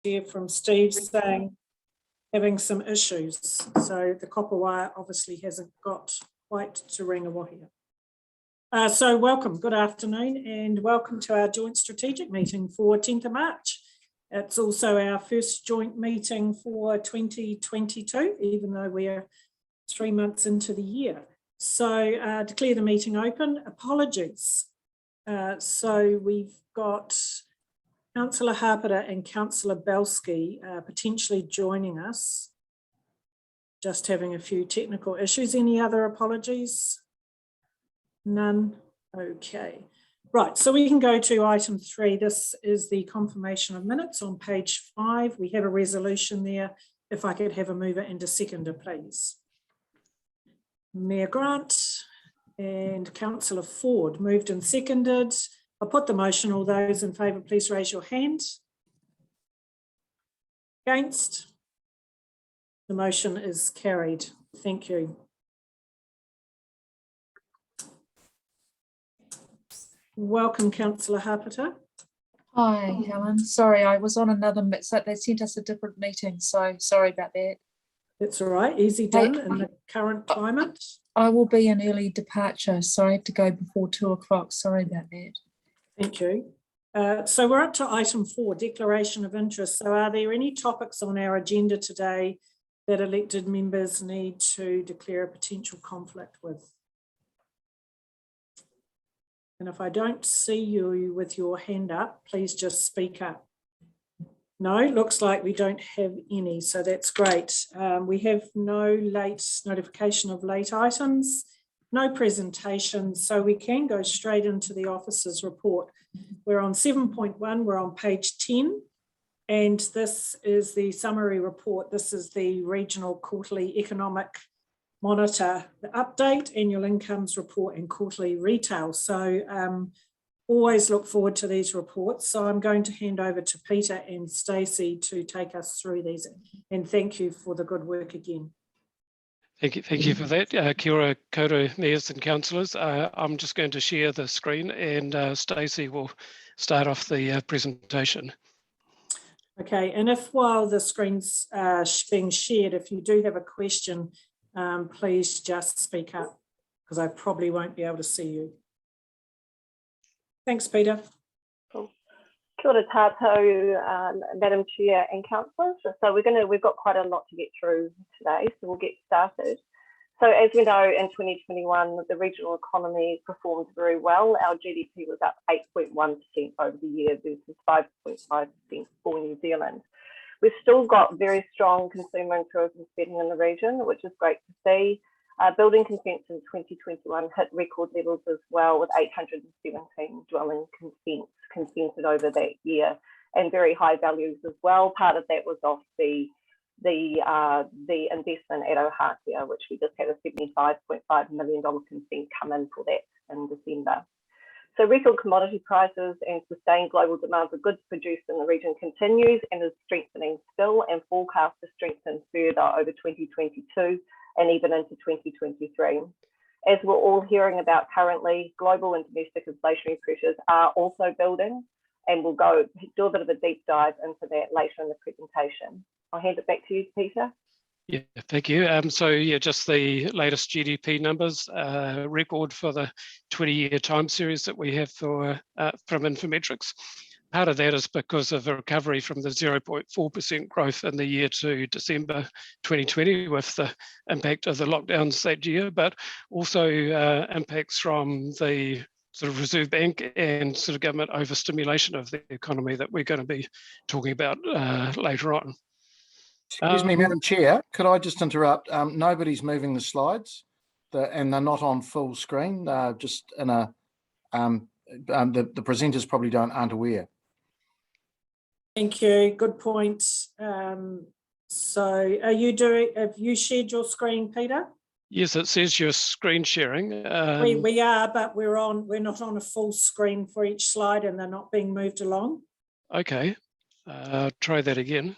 here from Steve saying having some issues. So the copper wire obviously hasn't got quite to Ringawahia. So welcome, good afternoon, and welcome to our joint strategic meeting for 10th of March. It's also our first joint meeting for 2022, even though we're 3 months into the year. So declare the meeting open. Apologies. So we've got Councillor Hapera and Councillor Belsky potentially joining us. Just having a few technical issues. Any other apologies? None? Okay. Right, so we can go to item 3. This is the confirmation of minutes on page 5. We have a resolution there. If I could have a mover and a seconder, please. Mayor Grant and Councillor Ford moved and seconded. I'll put the motion. All those in favour, please raise your hand. Against? The motion is carried. Thank you. Welcome, Councillor Hapera. Hi, Helen. Sorry, I was on another, so they sent us a different meeting, so sorry about that. That's all right, easy done in the current climate. I will be an early departure, so I have to go before 2 o'clock. Sorry about that. Thank you. So we're up to item 4, declaration of interest. So are there any topics on our agenda today that elected members need to declare a potential conflict with? And if I don't see you with your hand up, please just speak up. No, looks like we don't have any, so that's great. We have no late notification of late items, no presentations, so we can go straight into the officer's report. We're on 7.1, we're on page 10, and this is the summary report. This is the regional quarterly economic monitor, the update, annual incomes report, and quarterly retail. So always look forward to these reports. So I'm going to hand over to Peter and Stacey to take us through these, and thank you for the good work again. Thank you for that. Kia ora koutou, mayors and councillors. I'm just going to share the screen, and Stacey will start off the presentation. Okay, and if while the screen's being shared, if you do have a question, please just speak up, because I probably won't be able to see you. Thanks, Peter. Cool. Kia ora tātou, Madam Chair and councillors. So we've got quite a lot to get through today, so we'll get started. So as we know, in 2021, the regional economy performed very well. Our GDP was up 8.1% over the year versus 5.5% for New Zealand. We've still got very strong consumer and tourism spending in the region, which is great to see. Building consents in 2021 hit record levels as well, with 817 dwelling consents consented over that year, and very high values as well. Part of that was off the investment at Ohakia, which we just had a $75.5 million consent come in for that in December. So record commodity prices and sustained global demand for goods produced in the region continues and is strengthening still, and forecast to strengthen further over 2022 and even into 2023. As we're all hearing about currently, global and domestic inflationary pressures are also building, and we'll do a bit of a deep dive into that later in the presentation. I'll hand it back to you, Peter. Yeah, thank you. So yeah, just the latest GDP numbers, record for the 20-year time series that we have for from Infometrics. Part of that is because of a recovery from the 0.4% growth in the year to December 2020 with the impact of the lockdowns that year, but also impacts from the sort of Reserve Bank and sort of government overstimulation of the economy that we're going to be talking about later on. Excuse me, Madam Chair, could I just interrupt? Nobody's moving the slides, and they're not on full screen. Just in a, the presenters probably aren't aware. Thank you. Good point. So, have you shared your screen, Peter? Yes, it says you're screen sharing. We are, but we're not on a full screen for each slide, and they're not being moved along. Okay, try that again.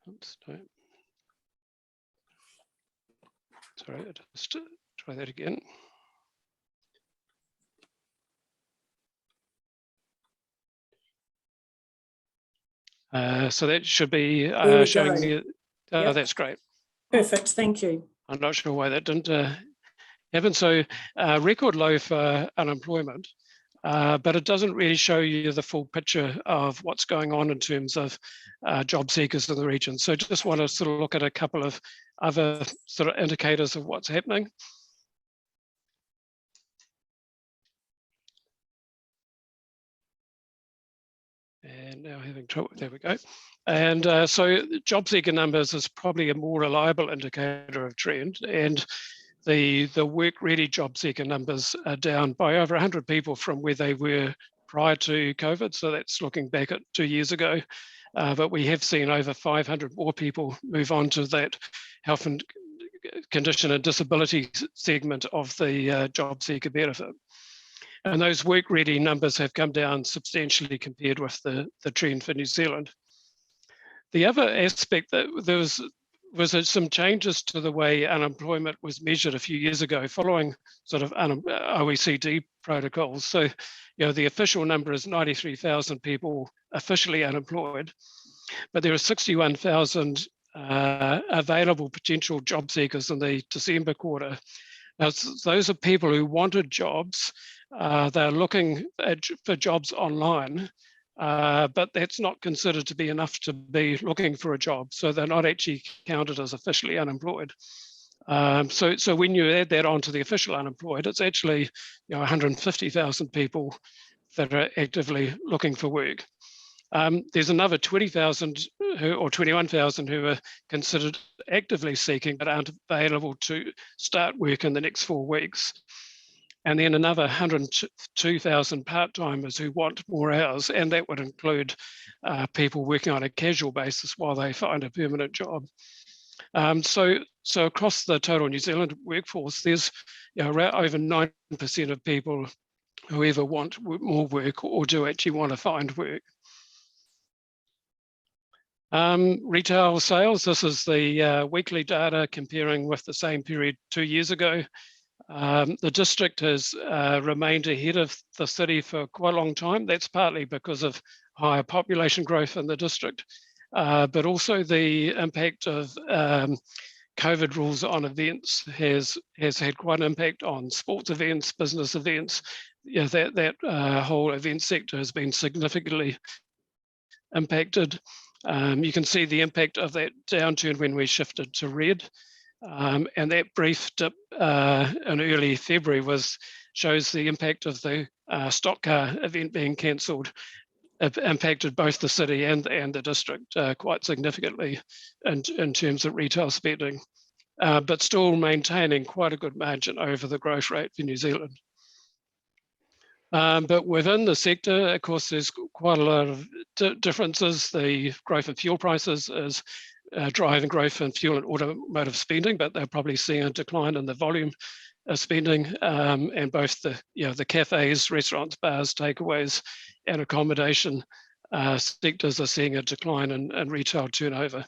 Oops, no. Sorry, just try that again. So that should be There we showing go. you. Oh, Yep. that's great. Perfect, thank you. I'm not sure why that didn't happen. So record low for unemployment, but it doesn't really show you the full picture of what's going on in terms of job seekers in the region. So just want to sort of look at a couple of other sort of indicators of what's happening. And now having trouble, there we go. And so job seeker numbers is probably a more reliable indicator of trend. And the work ready job seeker numbers are down by over 100 people from where they were prior to COVID. So that's looking back at 2 years ago. But we have seen over 500 more people move on to that health and condition and disability segment of the job seeker benefit. And those work ready numbers have come down substantially compared with the trend for New Zealand. The other aspect that there was some changes to the way unemployment was measured a few years ago following sort of OECD protocols. So, the official number is 93,000 people officially unemployed, but there are 61,000 available potential job seekers in the December quarter. Now, those are people who wanted jobs. They're looking for jobs online, but that's not considered to be enough to be looking for a job. So they're not actually counted as officially unemployed. So when you add that onto the official unemployed, it's actually 150,000 people that are actively looking for work. There's another 20,000 or 21,000 who are considered actively seeking but aren't available to start work in the next 4 weeks. And then another 102,000 part-timers who want more hours, and that would include people working on a casual basis while they find a permanent job. So across the total New Zealand workforce, there's over 9% of people who either want more work or do actually want to find work. Retail sales, this is the weekly data comparing with the same period 2 years ago. The district has remained ahead of the city for quite a long time. That's partly because of higher population growth in the district, but also the impact of COVID rules on events has had quite an impact on sports events, business events. That whole event sector has been significantly impacted. You can see the impact of that downturn when we shifted to red. And that brief dip in early February shows the impact of the stock car event being cancelled. It impacted both the city and the district quite significantly in terms of retail spending, but still maintaining quite a good margin over the growth rate for New Zealand. But within the sector, of course, there's quite a lot of differences. The growth in fuel prices is driving growth in fuel and automotive spending, but they're probably seeing a decline in the volume of spending, and both the cafes, restaurants, bars, takeaways, and accommodation sectors are seeing a decline in retail turnover.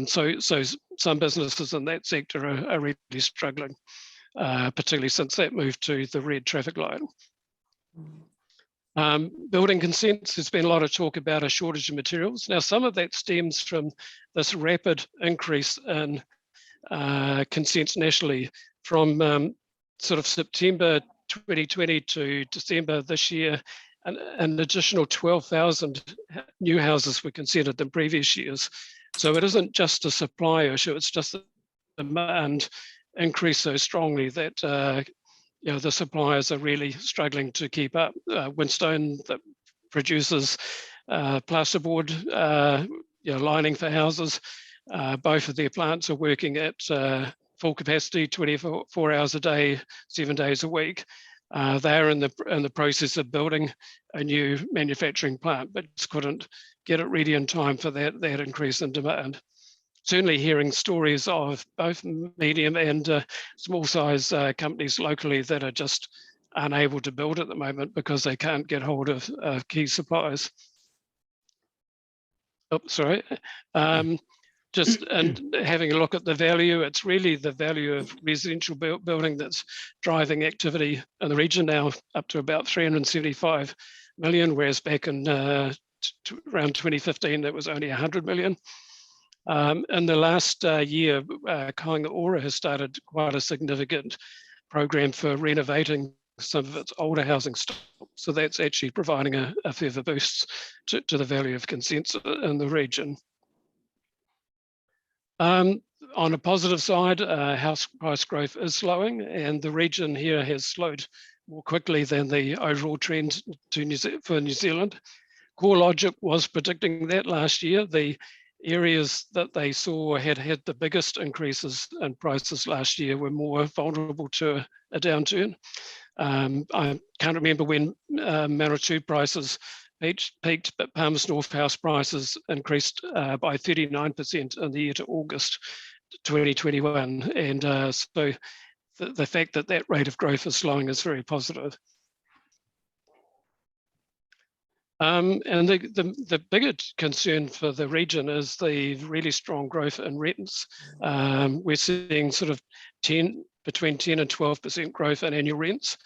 So some businesses in that sector are really struggling, particularly since that moved to the red traffic light. Building consents, there's been a lot of talk about a shortage of materials. Now, some of that stems from this rapid increase in consents nationally from sort of September 2020 to December this year. An additional 12,000 new houses were consented than previous years. So it isn't just a supply issue, it's just the demand increased so strongly that the suppliers are really struggling to keep up. Winstone, that produces plasterboard lining for houses, both of their plants are working at full capacity, 24 hours a day, 7 days a week. They're in the process of building a new manufacturing plant, but just couldn't get it ready in time for that increase in demand. Certainly hearing stories of both medium and small size companies locally that are just unable to build at the moment because they can't get hold of key suppliers. Oh, sorry. And having a look at the value, it's really the value of residential building that's driving activity in the region now, up to about 375 million, whereas back in around 2015, that was only 100 million. In the last year, Kāinga Ora has started quite a significant program for renovating some of its older housing stock. So that's actually providing a further boost to the value of consents in the region. On a positive side, house price growth is slowing, and the region here has slowed more quickly than the overall trend for New Zealand. CoreLogic was predicting that last year. The areas that they saw had the biggest increases in prices last year were more vulnerable to a downturn. I can't remember when Manawatu prices peaked, but Palmerston North house prices increased by 39% in the year to August 2021. And so the fact that that rate of growth is slowing is very positive. And the bigger concern for the region is the really strong growth in rents. We're seeing sort of between 10 and 12% growth in annual rents.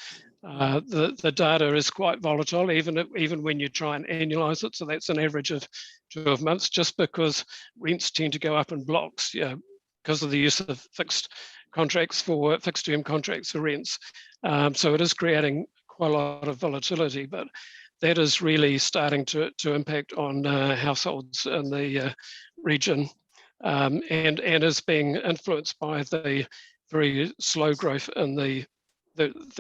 The data is quite volatile, even when you try and annualize it. So that's an average of 12 months, just because rents tend to go up in blocks, because of the use of fixed term contracts for rents. So it is creating quite a lot of volatility, but that is really starting to impact on households in the region, and is being influenced by the very slow growth in the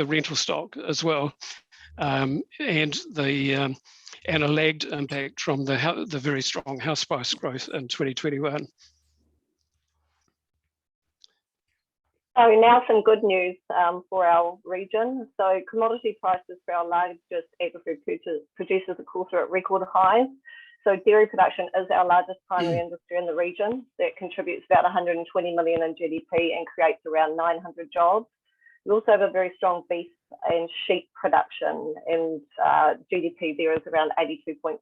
rental stock as well, and a lagged impact from the very strong house price growth in 2021. So now some good news for our region. So commodity prices for our largest agri-food producers, of course, are at record highs. So dairy production is our largest primary industry in the region. That contributes about 120 million in GDP and creates around 900 jobs. We also have a very strong beef and sheep production, and GDP there is around 82.6,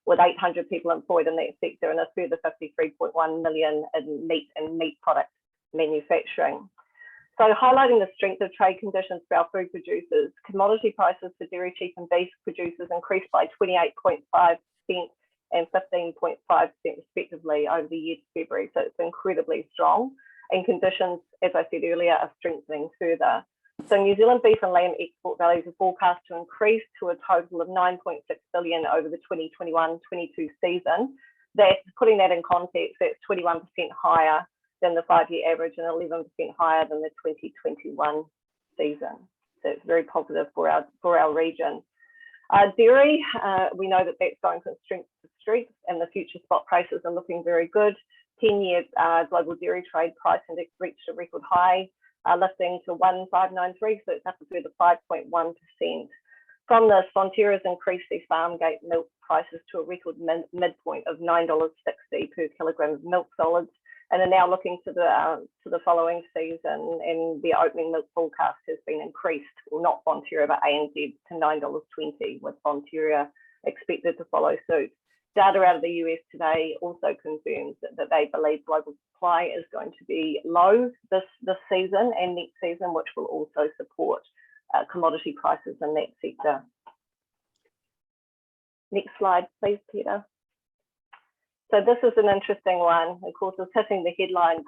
with 800 people employed in that sector and a further 53.1 million in meat and meat product manufacturing. So highlighting the strength of trade conditions for our food producers, commodity prices for dairy, sheep and beef producers increased by 28.5% and 15.5% respectively over the year to February. So it's incredibly strong, and conditions, as I said earlier, are strengthening further. So New Zealand beef and lamb export values are forecast to increase to a total of 9.6 billion over the 2021-22 season. That's, putting that in context, that's 21% higher than the 5-year average and 11% higher than the 2021 season. So it's very positive for our region. Dairy, we know that that's going from strength to strength, and the future spot prices are looking very good. 10-year global dairy trade price index reached a record high, lifting to 1,593, so it's up a further 5.1%. From this, Fonterra's increased their farm gate milk prices to a record midpoint of $9.60 per kilogram of milk solids, and are now looking to the following season, and the opening milk forecast has been increased, well, not Fonterra, but ANZ, to $9.20, with Fonterra expected to follow suit. Data out of the US today also confirms that they believe global supply is going to be low this season and next season, which will also support commodity prices in that sector. Next slide, please, Peter. So this is an interesting one. Of course, it's hitting the headlines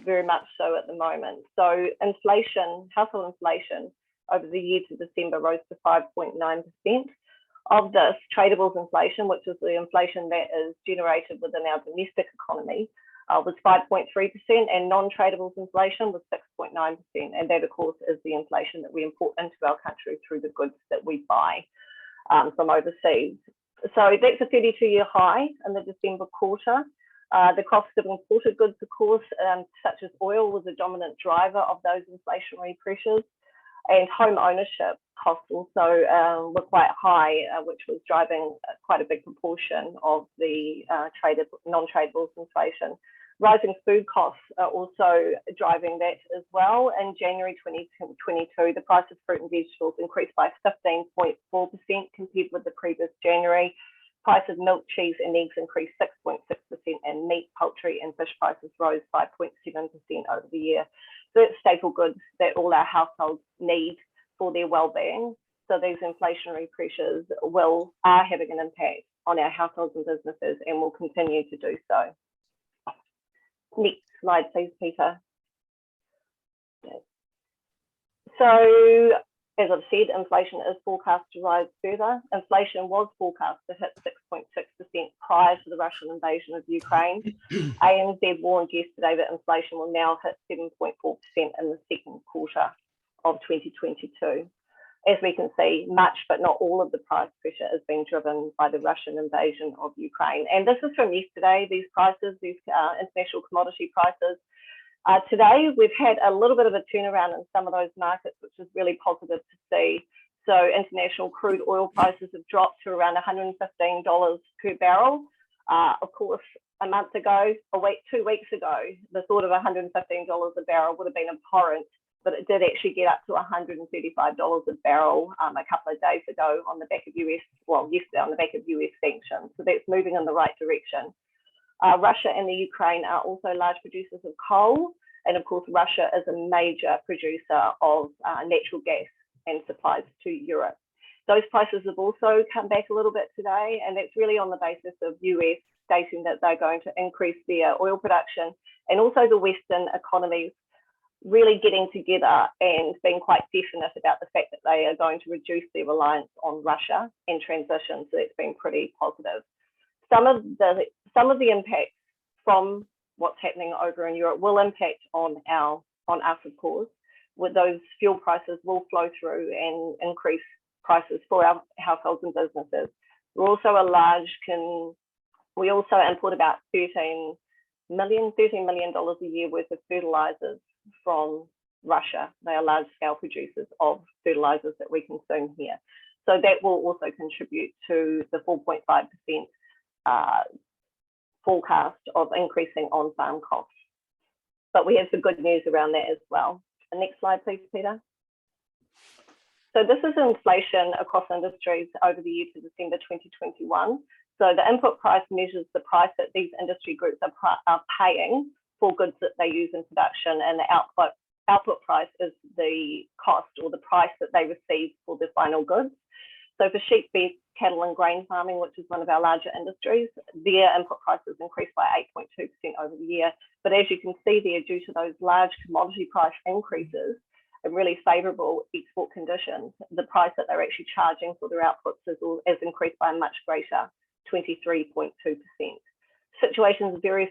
very much so at the moment. So inflation, household inflation over the year to December rose to 5.9%. Of this, tradables inflation, which is the inflation that is generated within our domestic economy, was 5.3%, and non-tradables inflation was 6.9%. And that, of course, is the inflation that we import into our country through the goods that we buy from overseas. So that's a 32-year high in the December quarter. The cost of imported goods, of course, such as oil, was a dominant driver of those inflationary pressures. And home ownership costs also were quite high, which was driving quite a big proportion of the non-tradables inflation. Rising food costs are also driving that as well. In January 2022, the price of fruit and vegetables increased by 15.4% compared with the previous January. Price of milk, cheese and eggs increased 6.6%, and meat, poultry and fish prices rose 5.7% over the year. So it's staple goods that all our households need for their well-being. So these inflationary pressures are having an impact on our households and businesses, and will continue to do so. Next slide, please, Peter. So, as I've said, inflation is forecast to rise further. Inflation was forecast to hit 6.6% prior to the Russian invasion of Ukraine. ANZ warned yesterday that inflation will now hit 7.4% in the second quarter of 2022. As we can see, much but not all of the price pressure is being driven by the Russian invasion of Ukraine. And this is from yesterday, these prices, these international commodity prices. Today, we've had a little bit of a turnaround in some of those markets, which is really positive to see. So international crude oil prices have dropped to around $115 per barrel. Of course, a month ago, 2 weeks ago, the thought of $115 a barrel would have been abhorrent, but it did actually get up to $135 a barrel a couple of days ago on the back of yesterday on the back of US sanctions. So that's moving in the right direction. Russia and the Ukraine are also large producers of coal. And of course, Russia is a major producer of natural gas and supplies to Europe. Those prices have also come back a little bit today, and that's really on the basis of US stating that they're going to increase their oil production, and also the Western economies really getting together and being quite definite about the fact that they are going to reduce their reliance on Russia and transition. So that's been pretty positive. Some of the impacts from what's happening over in Europe will impact on us, of course, with those fuel prices will flow through and increase prices for our households and businesses. We're also we also import about $13 million a year worth of fertilizers from Russia. They are large scale producers of fertilizers that we consume here. So that will also contribute to the 4.5% forecast of increasing on-farm costs. But we have some good news around that as well. The next slide, please, Peter. So this is inflation across industries over the year to December 2021. So the input price measures the price that these industry groups are paying for goods that they use in production, and the output price is the cost or the price that they receive for the final goods. So for sheep, beef, cattle and grain farming, which is one of our larger industries, their input prices increased by 8.2% over the year. But as you can see there, due to those large commodity price increases and really favourable export conditions, the price that they're actually charging for their outputs has increased by a much greater 23.2%. Situations are very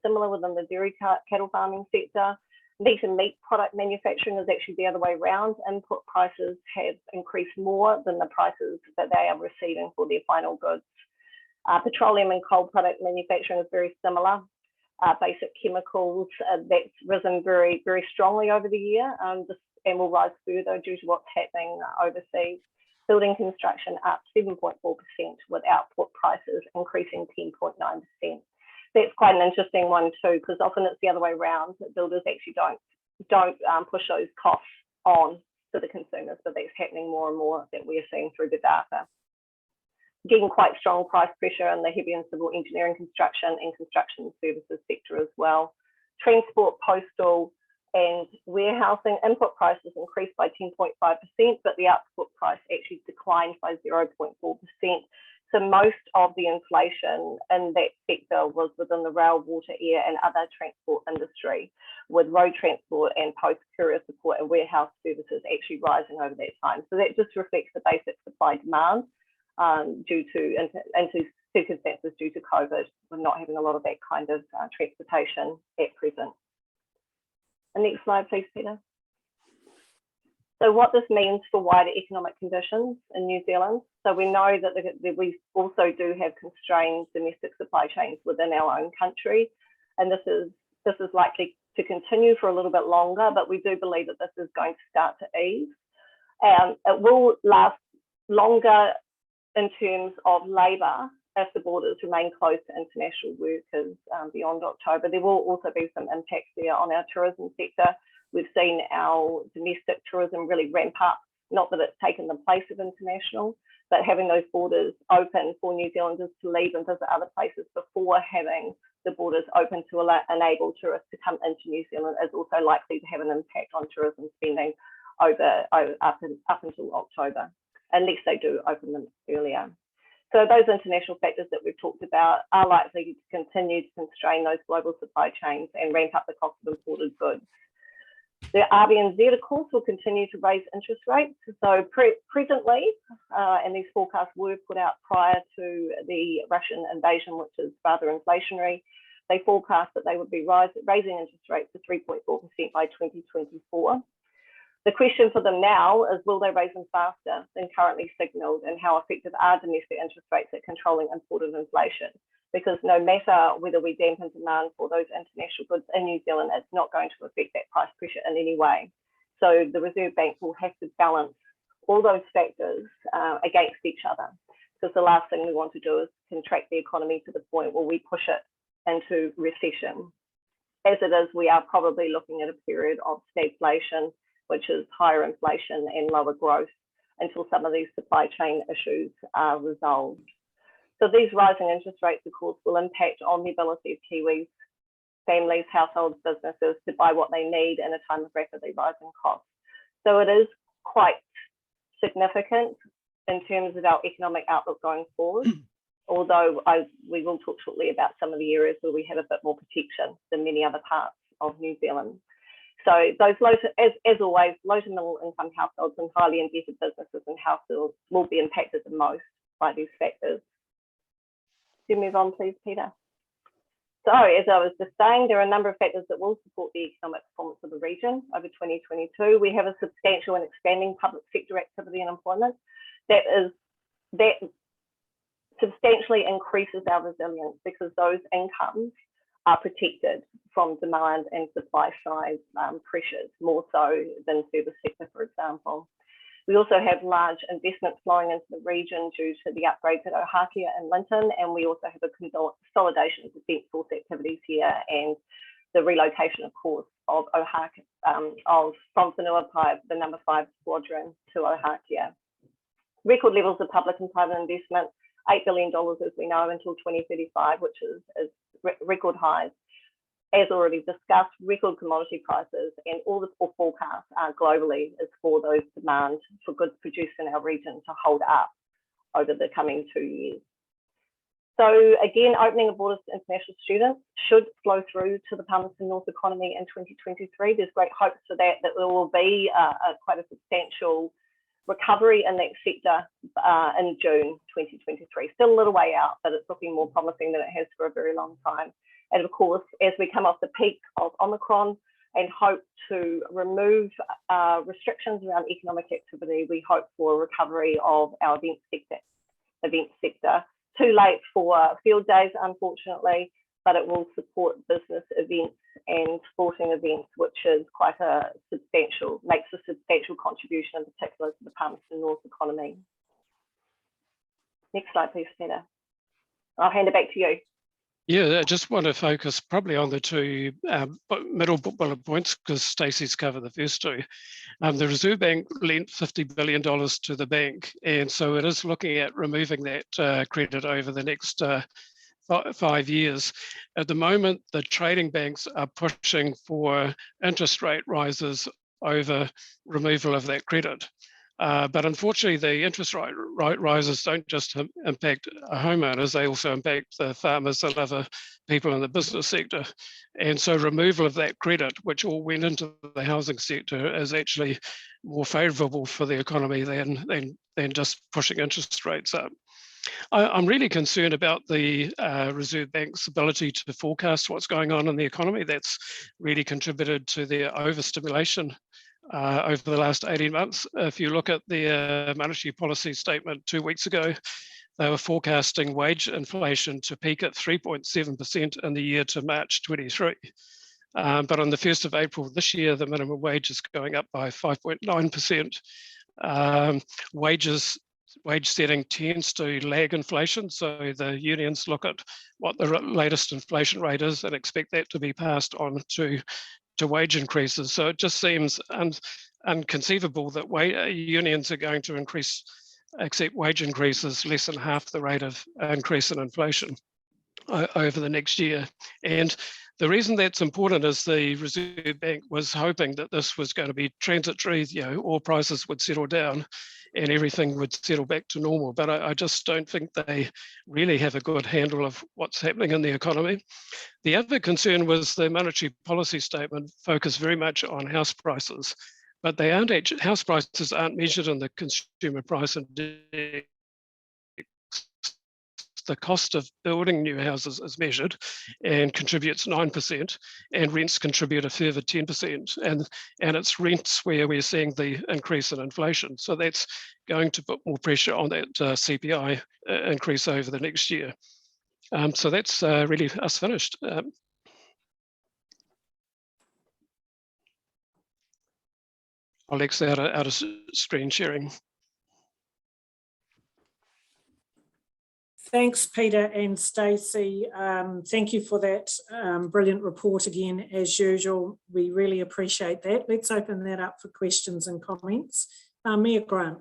similar within the dairy cattle farming sector. Meat and meat product manufacturing is actually the other way around. Input prices have increased more than the prices that they are receiving for their final goods. Petroleum and coal product manufacturing is very similar. Basic chemicals, that's risen very, very strongly over the year and will rise further due to what's happening overseas. Building construction up 7.4% with output prices increasing 10.9%. That's quite an interesting one too, because often it's the other way around. Builders actually don't push those costs on to the consumers, but that's happening more and more that we are seeing through the data. Getting quite strong price pressure in the heavy and civil engineering construction and construction services sector as well. Transport, postal and warehousing input prices increased by 10.5%, but the output price actually declined by 0.4%. So most of the inflation in that sector was within the rail, water, air and other transport industry, with road transport and post-courier support and warehouse services actually rising over that time. So that just reflects the basic supply demand due to circumstances due to COVID. We're not having a lot of that kind of transportation at present. The next slide, please, Peter. So what this means for wider economic conditions in New Zealand. So we know that we also do have constrained domestic supply chains within our own country, and this is likely to continue for a little bit longer, but we do believe that this is going to start to ease. It will last longer in terms of labour if the borders remain closed to international workers beyond October. There will also be some impacts there on our tourism sector. We've seen our domestic tourism really ramp up, not that it's taken the place of international, but having those borders open for New Zealanders to leave and visit other places before having the borders open to enable tourists to come into New Zealand is also likely to have an impact on tourism spending up until October, unless they do open them earlier. So those international factors that we've talked about are likely to continue to constrain those global supply chains and ramp up the cost of imported goods. The RBNZ, of course, will continue to raise interest rates. So presently, and these forecasts were put out prior to the Russian invasion, which is rather inflationary, they forecast that they would be raising interest rates to 3.4% by 2024. The question for them now is, will they raise them faster than currently signalled, and how effective are domestic interest rates at controlling imported inflation? Because no matter whether we dampen demand for those international goods in New Zealand, it's not going to affect that price pressure in any way. So the Reserve Bank will have to balance all those factors against each other, because the last thing we want to do is contract the economy to the point where we push it into recession. As it is, we are probably looking at a period of stagflation, which is higher inflation and lower growth, until some of these supply chain issues are resolved. So these rising interest rates, of course, will impact on the ability of Kiwis, families, households, businesses to buy what they need in a time of rapidly rising costs. So it is quite significant in terms of our economic outlook going forward, although we will talk shortly about some of the areas where we have a bit more protection than many other parts of New Zealand. So those as always, low to middle income households and highly indebted businesses and households will be impacted the most by these factors. Do you move on, please, Peter? So as I was just saying, there are a number of factors that will support the economic performance of the region over 2022. We have a substantial and expanding public sector activity and employment that substantially increases our resilience, because those incomes are protected from demand and supply side pressures, more so than service sector, for example. We also have large investments flowing into the region due to the upgrades at Ohakia and Linton, and we also have a consolidation of defence force activities here and the relocation, of course, of Ohakia, from Whenuapai, the number 5 squadron, to Ohakia. Record levels of public and private investment, $8 billion, as we know, until 2035, which is record highs. As already discussed, record commodity prices, and all the forecasts globally is for those demand for goods produced in our region to hold up over the coming 2 years. So again, opening of borders to international students should flow through to the Palmerston North economy in 2023. There's great hopes for that there will be quite a substantial recovery in that sector in June 2023. Still a little way out, but it's looking more promising than it has for a very long time. And of course, as we come off the peak of Omicron and hope to remove restrictions around economic activity, we hope for a recovery of our event sector. Too late for field days, unfortunately, but it will support business events and sporting events, which is quite a substantial, makes a substantial contribution in particular to the Palmerston North economy. Next slide, please, Peter. I'll hand it back to you. Yeah, I just want to focus probably on the two middle bullet points, because Stacey's covered the first two. The Reserve Bank lent $50 billion to the bank, and so it is looking at removing that credit over the next 5 years. At the moment, the trading banks are pushing for interest rate rises over removal of that credit. But unfortunately, the interest rate rises don't just impact homeowners, they also impact the farmers and other people in the business sector. And so removal of that credit, which all went into the housing sector, is actually more favourable for the economy than just pushing interest rates up. I'm really concerned about the Reserve Bank's ability to forecast what's going on in the economy. That's really contributed to their overstimulation over the last 18 months. If you look at the monetary policy statement 2 weeks ago, they were forecasting wage inflation to peak at 3.7% in the year to March 23. But on the 1st of April this year, the minimum wage is going up by 5.9%. Wage setting tends to lag inflation, so the unions look at what the latest inflation rate is and expect that to be passed on to wage increases. So it just seems inconceivable that unions are going to accept wage increases less than half the rate of increase in inflation over the next year. And the reason that's important is the Reserve Bank was hoping that this was going to be transitory, oil prices would settle down, and everything would settle back to normal. But I just don't think they really have a good handle of what's happening in the economy. The other concern was the monetary policy statement focused very much on house prices, but they aren't actually, house prices aren't measured in the consumer price index. The cost of building new houses is measured and contributes 9%, and rents contribute a further 10%. And it's rents where we're seeing the increase in inflation. So that's going to put more pressure on that CPI increase over the next year. So that's really us finished. I'll exit out of screen sharing. Thanks, Peter and Stacey. Thank you for that brilliant report again, as usual. We really appreciate that. Let's open that up for questions and comments. Mayor Grant.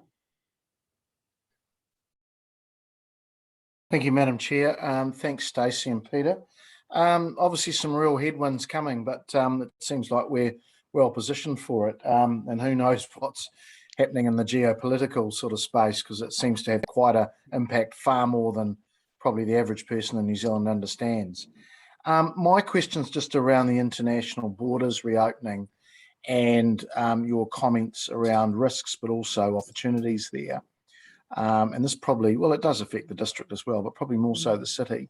Thank you, Madam Chair. Thanks, Stacey and Peter. Obviously some real headwinds coming, but it seems like we're well positioned for it. And who knows what's happening in the geopolitical sort of space, because it seems to have quite an impact, far more than probably the average person in New Zealand understands. My question's just around the international borders reopening and your comments around risks, but also opportunities there. And this probably, well, it does affect the district as well, but probably more so the city.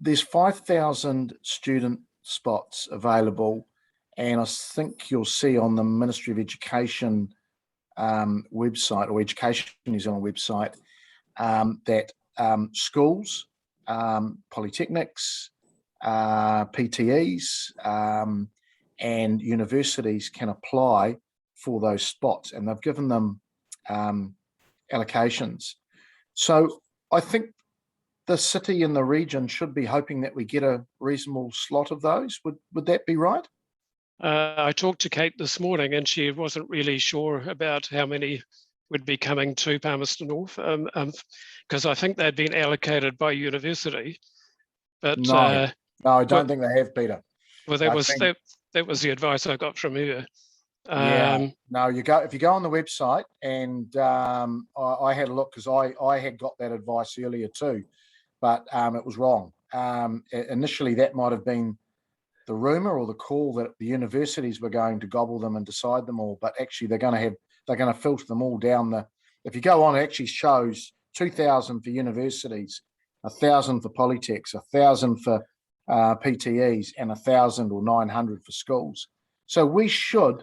There's 5,000 student spots available, and I think you'll see on the Ministry of Education website, or Education New Zealand website, that schools, polytechnics, PTEs, and universities can apply for those spots, and they've given them allocations. So I think the city and the region should be hoping that we get a reasonable slot of those. Would that be right? I talked to Kate this morning, and she wasn't really sure about how many would be coming to Palmerston North, because I think they'd been allocated by university. But no, I don't think they have, Peter. Well, that was the advice I got from her. No, if you go on the website, and I had a look, because I had got that advice earlier too, but it was wrong. Initially, that might have been the rumor or the call that the universities were going to gobble them and decide them all, but actually they're going to filter them all down the. If you go on, it actually shows 2,000 for universities, 1,000 for polytechs, 1,000 for PTEs, and 1,000 or 900 for schools. So we should,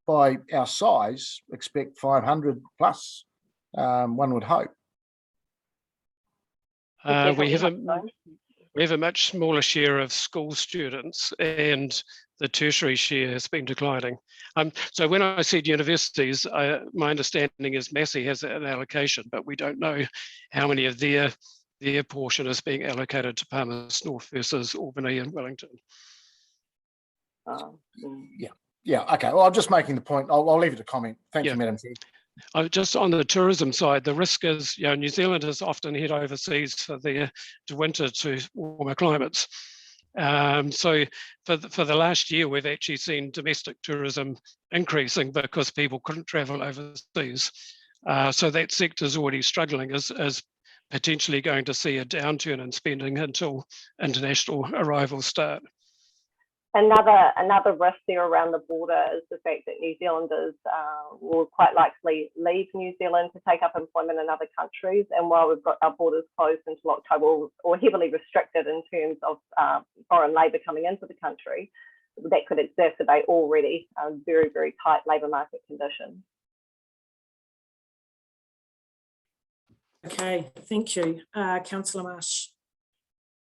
by our size, expect 500 plus. One would hope. We have a much smaller share of school students, and the tertiary share has been declining. So when I said universities, my understanding is Massey has an allocation, but we don't know how many of their portion is being allocated to Palmerston North versus Albany and Wellington. Yeah. Okay. Well, I'm just making the point. I'll leave it to comment. Thank you, Madam Chair. Just on the tourism side, the risk is, New Zealanders often head overseas for to winter to warmer climates. So for the last year, we've actually seen domestic tourism increasing because people couldn't travel overseas. So that sector is already struggling, as potentially going to see a downturn in spending until international arrivals start. Another risk there around the border is the fact that New Zealanders will quite likely leave New Zealand to take up employment in other countries. And while we've got our borders closed until October, or heavily restricted in terms of foreign labour coming into the country, that could exacerbate already very, very tight labour market conditions. Okay, thank you. Councillor Marsh.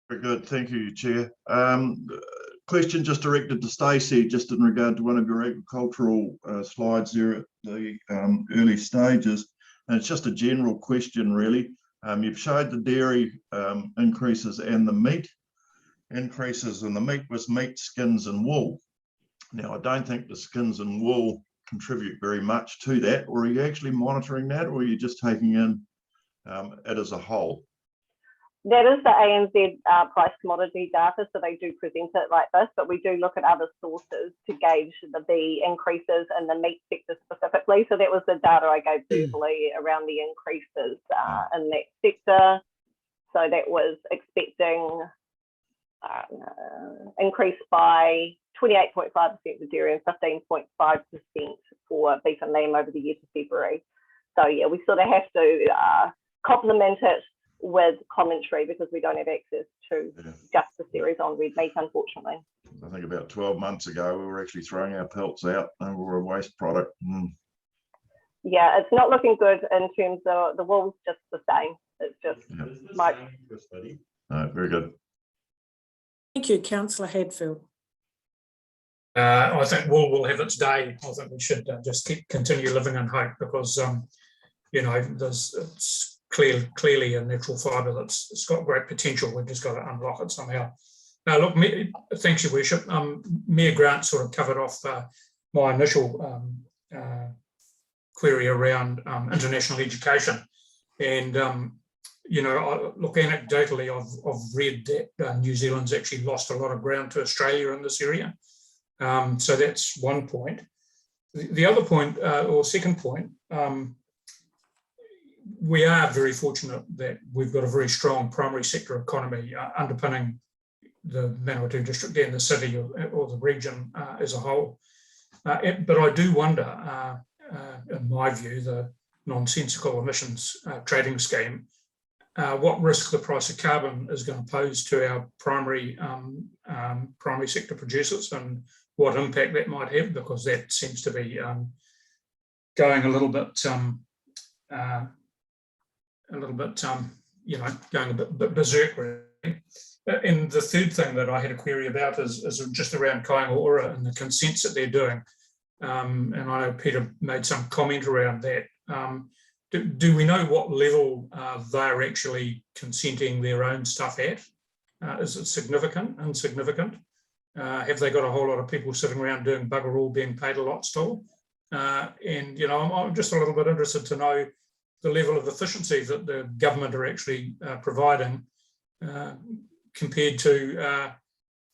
Very good, thank you, Chair. Question just directed to Stacey, just in regard to one of your agricultural slides there at the early stages. And it's just a general question, really. You've showed the dairy increases and the meat increases, and the meat was meat, skins and wool. Now, I don't think the skins and wool contribute very much to that, or are you actually monitoring that, or are you just taking in it as a whole? That is the ANZ price commodity data, so they do present it like this, but we do look at other sources to gauge the increases in the meat sector specifically. So that was the data I gave verbally around the increases in that sector. So that was expecting increase by 28.5% for dairy and 15.5% for beef and lamb over the year to February. So yeah, we sort of have to complement it with commentary because we don't have access to just the series on red meat, unfortunately. I think about 12 months ago, we were actually throwing our pelts out and we were a waste product. Yeah, it's not looking good in terms of the wool's just the same. It's just very good. Thank you, Councillor Hadfield. I think wool will have its day. I think we should just continue living in hope because, you know, it's clearly a natural fibre it's got great potential. We've just got to unlock it somehow. Now, look, thanks, Your Worship. Mayor Grant sort of covered off my initial query around international education. And, you know, look, anecdotally, I've read that New Zealand's actually lost a lot of ground to Australia in this area. So that's one point. The other point, or second point, we are very fortunate that we've got a very strong primary sector economy underpinning the Manawatu district and the city or the region as a whole. But I do wonder, in my view, the nonsensical emissions trading scheme, what risk the price of carbon is going to pose to our primary sector producers and what impact that might have, because that seems to be going a little bit, you know, going a bit berserk, really. And the third thing that I had a query about is just around Kaingaora and the consents that they're doing. And I know Peter made some comment around that. Do we know what level they're actually consenting their own stuff at? Is it significant, insignificant? Have they got a whole lot of people sitting around doing bugger all, being paid a lot still? And, you know, I'm just a little bit interested to know the level of efficiency that the government are actually providing compared to,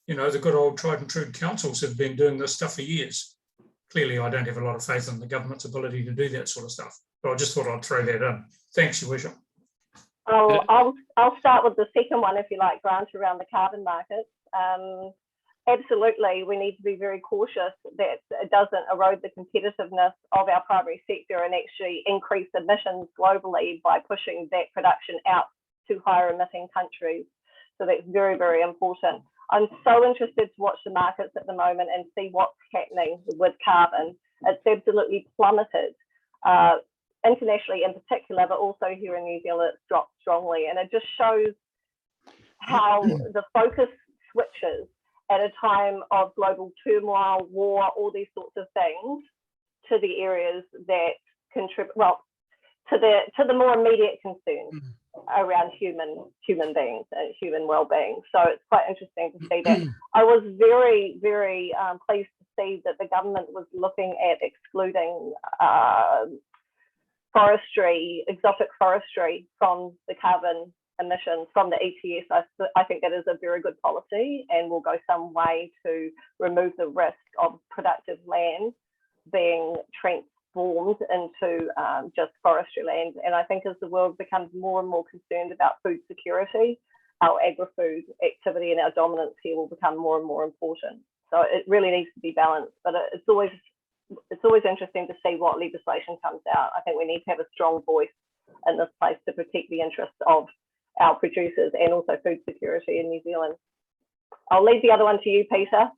you know, the good old tried and true councils have been doing this stuff for years. Clearly, I don't have a lot of faith in the government's ability to do that sort of stuff, but I just thought I'd throw that in. Thanks, Your Worship. I'll start with the second one, if you like, Grant, around the carbon markets. Absolutely, we need to be very cautious that it doesn't erode the competitiveness of our primary sector and actually increase emissions globally by pushing that production out to higher emitting countries. So that's very, very important. I'm so interested to watch the markets at the moment and see what's happening with carbon. It's absolutely plummeted, internationally in particular, but also here in New Zealand, it's dropped strongly. And it just shows how the focus switches at a time of global turmoil, war, all these sorts of things, to the areas that contribute, well, to the more immediate concerns around human beings and human well-being. So it's quite interesting to see that. I was very, very pleased to see that the government was looking at excluding forestry, exotic forestry from the carbon emissions from the ETS. I think that is a very good policy and will go some way to remove the risk of productive land being transformed into just forestry land. And I think as the world becomes more and more concerned about food security, our agri-food activity and our dominance here will become more and more important. So it really needs to be balanced, but it's always interesting to see what legislation comes out. I think we need to have a strong voice in this place to protect the interests of our producers and also food security in New Zealand. I'll leave the other one to you, Peter.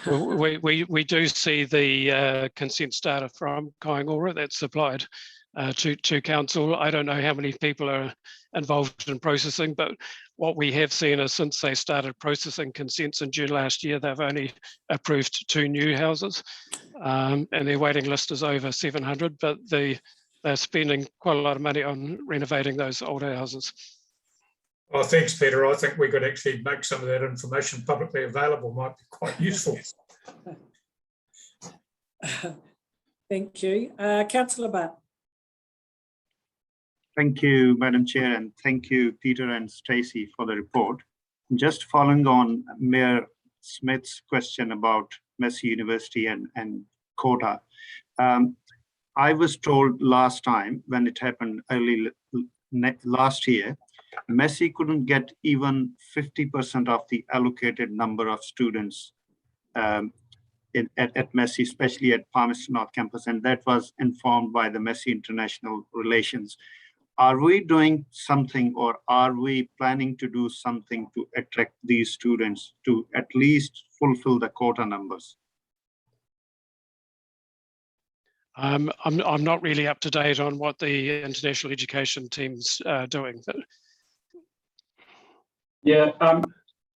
Well, we do see the consents data from Kaingaora that's supplied to council. I don't know how many people are involved in processing, but what we have seen is since they started processing consents in June last year, they've only approved 2 new houses, and their waiting list is over 700, but they're spending quite a lot of money on renovating those older houses. Oh, thanks, Peter. I think we could actually make some of that information publicly available. Might be quite useful. Thank you. Councillor Butt. Thank you, Madam Chair, and thank you, Peter and Stacey, for the report. Just following on Mayor Smith's question about Massey University and quota. I was told last time when it happened early last year, Massey couldn't get even 50% of the allocated number of students at Massey, especially at Palmerston North Campus, and that was informed by the Massey International Relations. Are we doing something, or are we planning to do something to attract these students to at least fulfill the quota numbers? I'm not really up to date on what the international education team's doing. Yeah,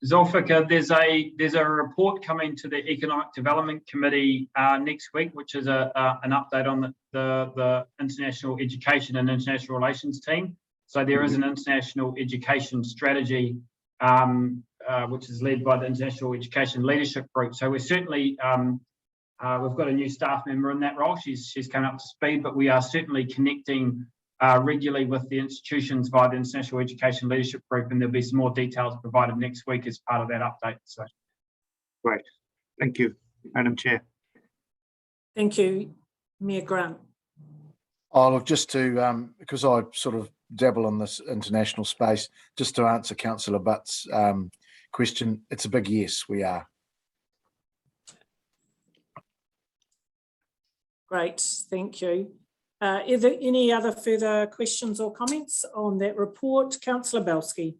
Zulfikar, there's a report coming to the Economic Development Committee next week, which is an update on the international education and international relations team. So there is an international education strategy, which is led by the International Education Leadership Group. So we're certainly we've got a new staff member in that role. She's come up to speed, but we are certainly connecting regularly with the institutions via the International Education Leadership Group, and there'll be some more details provided next week as part of that update. So, great, thank you, Madam Chair. Thank you, Mayor Grant. Oh, look, just to because I sort of dabble in this international space, just to answer Councillor Butt's question, it's a big yes. We are. Great, thank you. Are there any other further questions or comments on that report? Councillor Belsky.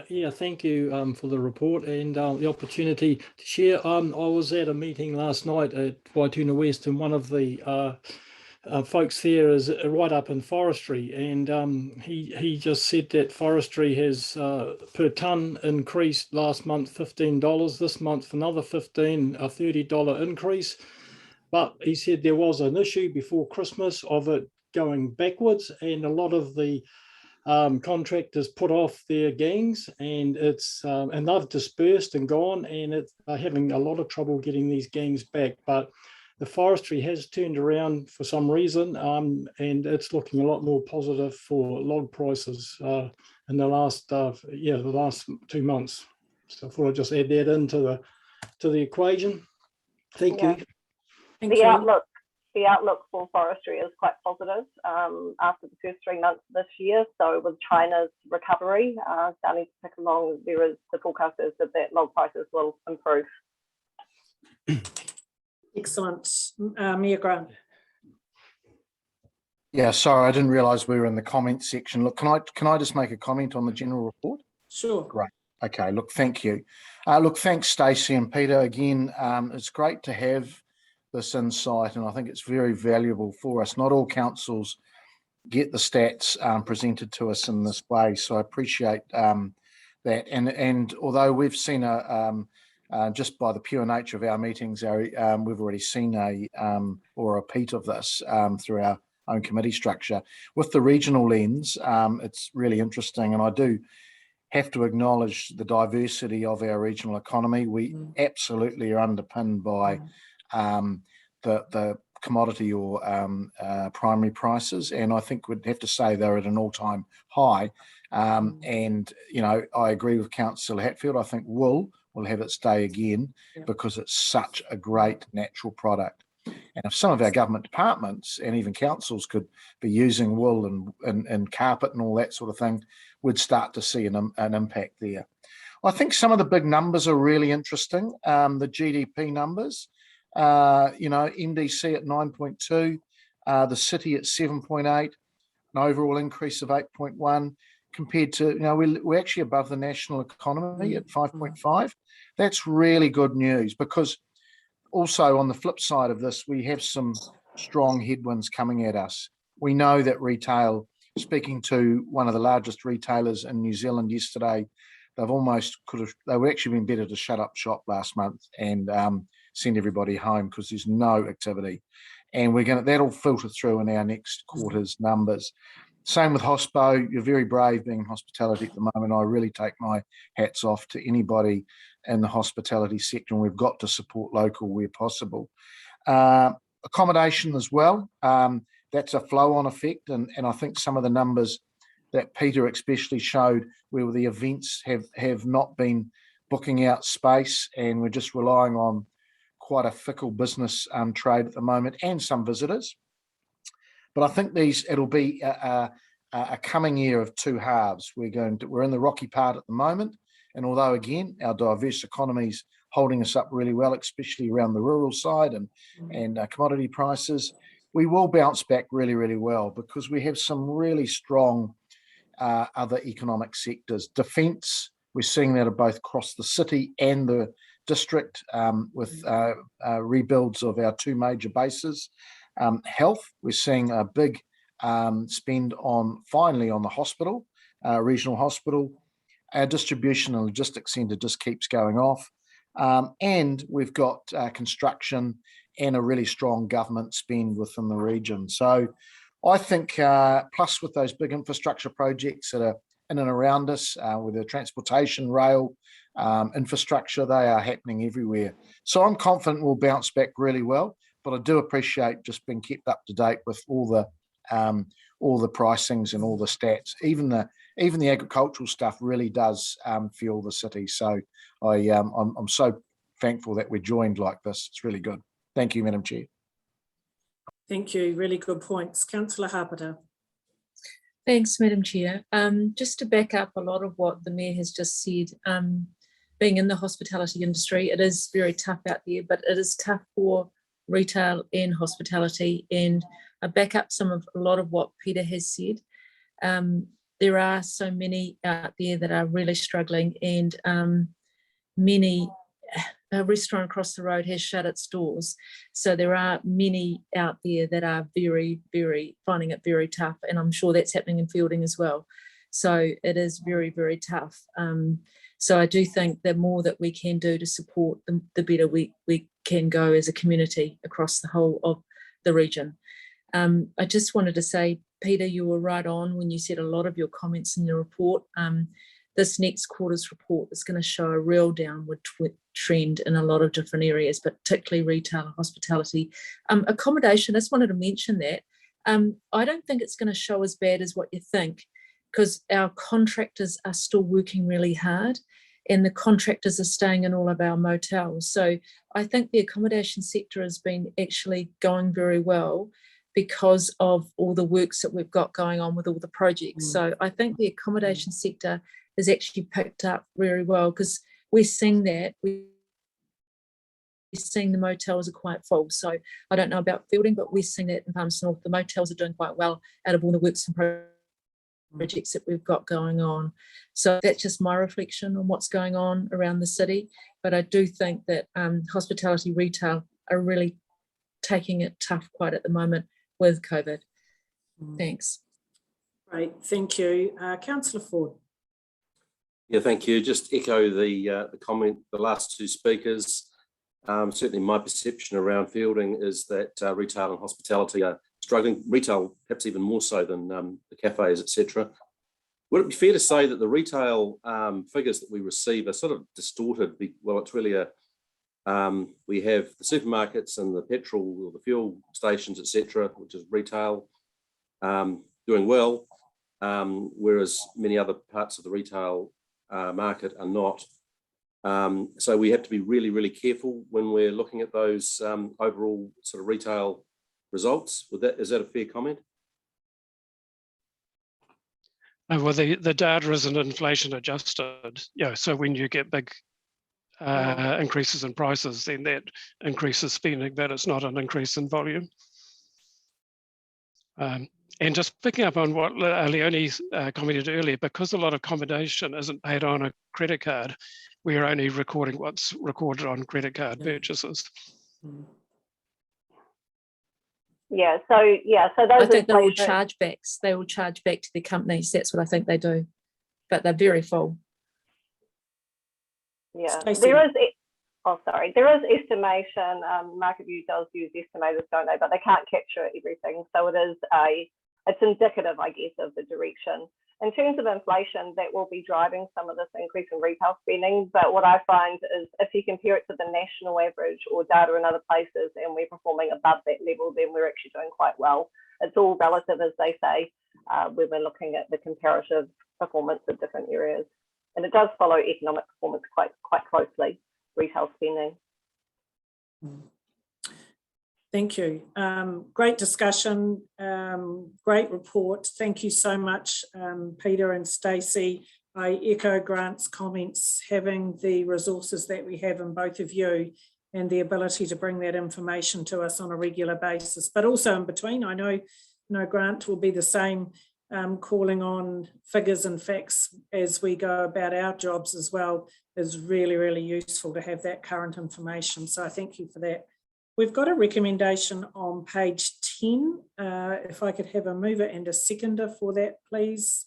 Yeah, thank you for the report and the opportunity to share. I was at a meeting last night at Waituna West, and one of the folks there is right up in forestry, and he just said that forestry has per tonne increased last month $15, this month another $15, a $30 increase. But he said there was an issue before Christmas of it going backwards, and a lot of the contractors put off their gangs, and and they've dispersed and gone, and they're having a lot of trouble getting these gangs back. But the forestry has turned around for some reason, and it's looking a lot more positive for log prices in the last the last 2 months. So I thought I'd just add that into the equation. Thank you. The outlook for forestry is quite positive after the first 3 months of this year. So with China's recovery starting to tick along, the forecast is that log prices will improve. Excellent. Mayor Grant. Yeah, sorry, I didn't realise we were in the comments section. Look, can I just make a comment on the general report? Sure. Great. Okay, look, thank you. Look, thanks, Stacey and Peter. Again, it's great to have this insight, and I think it's very valuable for us. Not all councils get the stats presented to us in this way, so I appreciate that. And although we've seen just by the pure nature of our meetings, we've already seen a repeat of this through our own committee structure. With the regional lens, it's really interesting, and I do have to acknowledge the diversity of our regional economy. We absolutely are underpinned by the commodity or primary prices, and I think we'd have to say they're at an all-time high. And you know, I agree with Councillor Hatfield. I think wool will have its day again because it's such a great natural product. And if some of our government departments and even councils could be using wool and carpet and all that sort of thing, we'd start to see an impact there. I think some of the big numbers are really interesting. The GDP numbers, you know, MDC at 9.2, the city at 7.8, an overall increase of 8.1 compared to, you know, we're actually above the national economy at 5.5. That's really good news, because also on the flip side of this, we have some strong headwinds coming at us. We know that retail, speaking to one of the largest retailers in New Zealand yesterday, they would actually been better to shut up shop last month and send everybody home because there's no activity. And that'll filter through in our next quarter's numbers. Same with hospo. You're very brave being in hospitality at the moment. I really take my hats off to anybody in the hospitality sector, and we've got to support local where possible. Accommodation as well. that's a flow-on effect, and I think some of the numbers that Peter especially showed, where the events have not been booking out space, and we're just relying on quite a fickle business trade at the moment, and some visitors. But I think it'll be a coming year of two halves. We're in the rocky part at the moment, and although again our diverse economy's holding us up really well, especially around the rural side and commodity prices, we will bounce back really, really well, because we have some really strong other economic sectors. Defence, we're seeing that both across the city and the district with rebuilds of our two major bases. Health, we're seeing a big spend finally on the hospital, regional hospital. Our distribution and logistics centre just keeps going off. And we've got construction and a really strong government spend within the region. So I think, plus with those big infrastructure projects that are in and around us, with the transportation, rail, infrastructure, they are happening everywhere. So I'm confident we'll bounce back really well, but I do appreciate just being kept up to date with all the pricings and all the stats. Even the agricultural stuff really does fuel the city. So I'm so thankful that we're joined like this. It's really good. Thank you, Madam Chair. Thank you. Really good points. Councillor Harpiter. Thanks, Madam Chair. Just to back up a lot of what the Mayor has just said, being in the hospitality industry, it is very tough out there, but it is tough for retail and hospitality. And I back up a lot of what Peter has said. There are so many out there that are really struggling, and a restaurant across the road has shut its doors. So there are many out there that are very, very finding it very tough. And I'm sure that's happening in Fielding as well. So it is very, very tough. So I do think the more that we can do to support them, the better we can go as a community across the whole of the region. I just wanted to say, Peter, you were right on when you said a lot of your comments in the report. This next quarter's report is going to show a real downward trend in a lot of different areas, but particularly retail and hospitality. Accommodation, I just wanted to mention that. I don't think it's going to show as bad as what you think, because our contractors are still working really hard, and the contractors are staying in all of our motels. So I think the accommodation sector has been actually going very well because of all the works that we've got going on with all the projects. So I think the accommodation sector has actually picked up very well, because we're seeing that. We're seeing the motels are quite full. So I don't know about Fielding, but we're seeing that in Palmerston North. The motels are doing quite well out of all the works and projects that we've got going on. So that's just my reflection on what's going on around the city. But I do think that hospitality, retail are really taking it tough quite at the moment with COVID. Thanks. Great, thank you. Councillor Ford. Yeah, thank you. Just echo the comment, the last two speakers. Certainly my perception around Fielding is that retail and hospitality are struggling, retail perhaps even more so than the cafes, etc. Would it be fair to say that the retail figures that we receive are sort of distorted? Well, it's really we have the supermarkets and the petrol or the fuel stations, etc., which is retail, doing well, whereas many other parts of the retail market are not. So we have to be really, really careful when we're looking at those overall sort of retail results. Is that a fair comment? Well, the data isn't inflation adjusted. Yeah, so when you get big increases in prices, then that increases spending, that it's not an increase in volume. And just picking up on what Leonie commented earlier, because a lot of accommodation isn't paid on a credit card, we're only recording what's recorded on credit card purchases. Yeah, so those I think they're all chargebacks. They all charge back to their companies. That's what I think they do, but they're very full. Yeah, Stacey. there is estimation. Market View does use estimators, don't they? But they can't capture everything, so it's indicative, I guess, of the direction. In terms of inflation, that will be driving some of this increase in retail spending. But what I find is if you compare it to the national average or data in other places and we're performing above that level, then we're actually doing quite well. It's all relative, as they say, when we're looking at the comparative performance of different areas. And it does follow economic performance quite closely, retail spending. Thank you. Great discussion, great report. Thank you so much, Peter and Stacey. I echo Grant's comments, having the resources that we have in both of you and the ability to bring that information to us on a regular basis, but also in between. I know Grant will be the same, calling on figures and facts as we go about our jobs as well is really, really useful to have that current information. So I thank you for that. We've got a recommendation on page 10. If I could have a mover and a seconder for that, please.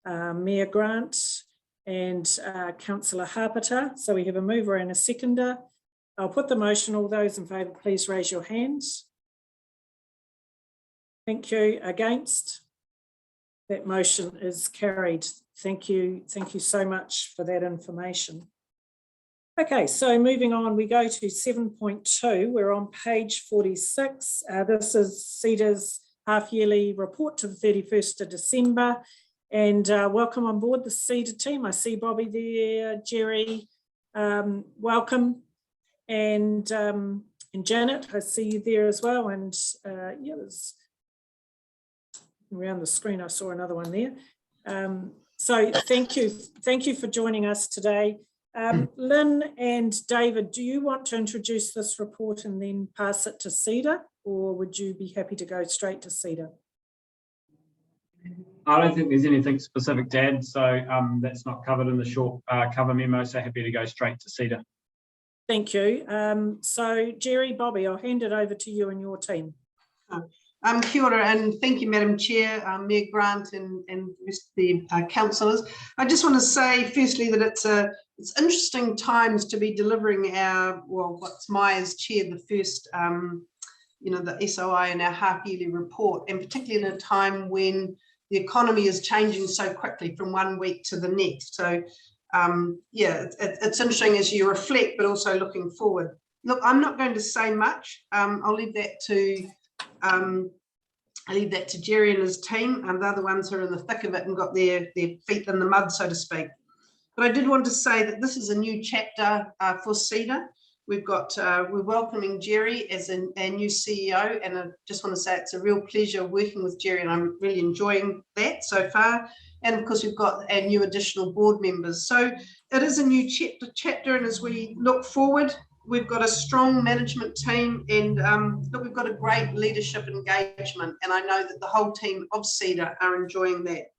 Mayor Grant and Councillor Harpiter. So we have a mover and a seconder. I'll put the motion. All those in favour, please raise your hands. Thank you. Against? That motion is carried. Thank you. Thank you so much for that information. Okay, so moving on, we go to 7.2. We're on page 46. This is CEDA's half-yearly report to the 31st of December. And welcome on board the CEDA team. I see Bobby there, Jerry, welcome. And Janet, I see you there as well. And yeah, there's around the screen, I saw another one there. So thank you for joining us today. Lynn and David, do you want to introduce this report and then pass it to CEDA, or would you be happy to go straight to CEDA? I don't think there's anything specific to add, so that's not covered in the short cover memo, so happy to go straight to CEDA. Thank you. So Jerry, Bobby, I'll hand it over to you and your team. Kia ora, and thank you, Madam Chair, Mayor Grant and the councillors. I just want to say, firstly, that it's interesting times to be delivering our, well, what's my as chair, the first, the SOI in our half-yearly report, and particularly in a time when the economy is changing so quickly from one week to the next. So, yeah, it's interesting as you reflect, but also looking forward. Look, I'm not going to say much. I'll leave that to Jerry and his team, and they're the ones who are in the thick of it and got their feet in the mud, so to speak. But I did want to say that this is a new chapter for CEDA. We're welcoming Jerry as a new CEO, and I just want to say it's a real pleasure working with Jerry, and I'm really enjoying that so far. And of course, we've got our new additional board members. So it is a new chapter, and as we look forward, we've got a strong management team, and look, we've got a great leadership engagement, and I know that the whole team of CEDA are enjoying that.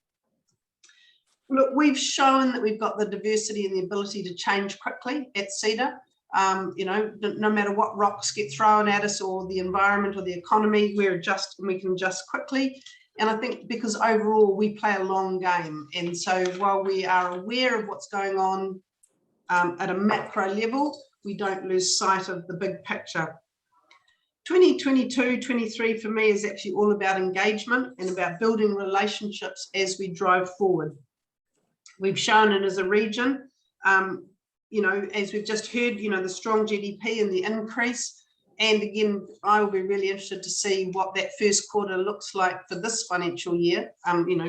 Look, we've shown that we've got the diversity and the ability to change quickly at CEDA. No matter what rocks get thrown at us or the environment or the economy, we can adjust quickly. And I think because overall we play a long game, and so while we are aware of what's going on at a macro level, we don't lose sight of the big picture. 2022-23 for me is actually all about engagement and about building relationships as we drive forward. We've shown it as a region, as we've just heard, the strong GDP and the increase. And again, I will be really interested to see what that first quarter looks like for this financial year,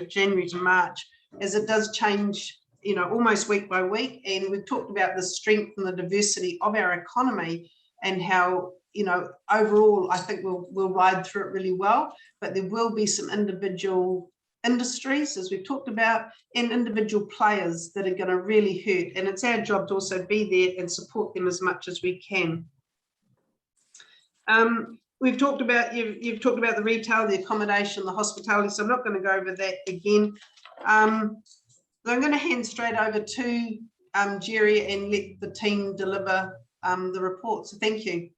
January to March, as it does change almost week by week. And we've talked about the strength and the diversity of our economy and how, overall, I think we'll ride through it really well, but there will be some individual industries, as we've talked about, and individual players that are going to really hurt. And it's our job to also be there and support them as much as we can. We've talked about, you've talked about the retail, the accommodation, the hospitality, so I'm not going to go over that again. I'm going to hand straight over to Jerry and let the team deliver the report. So thank you.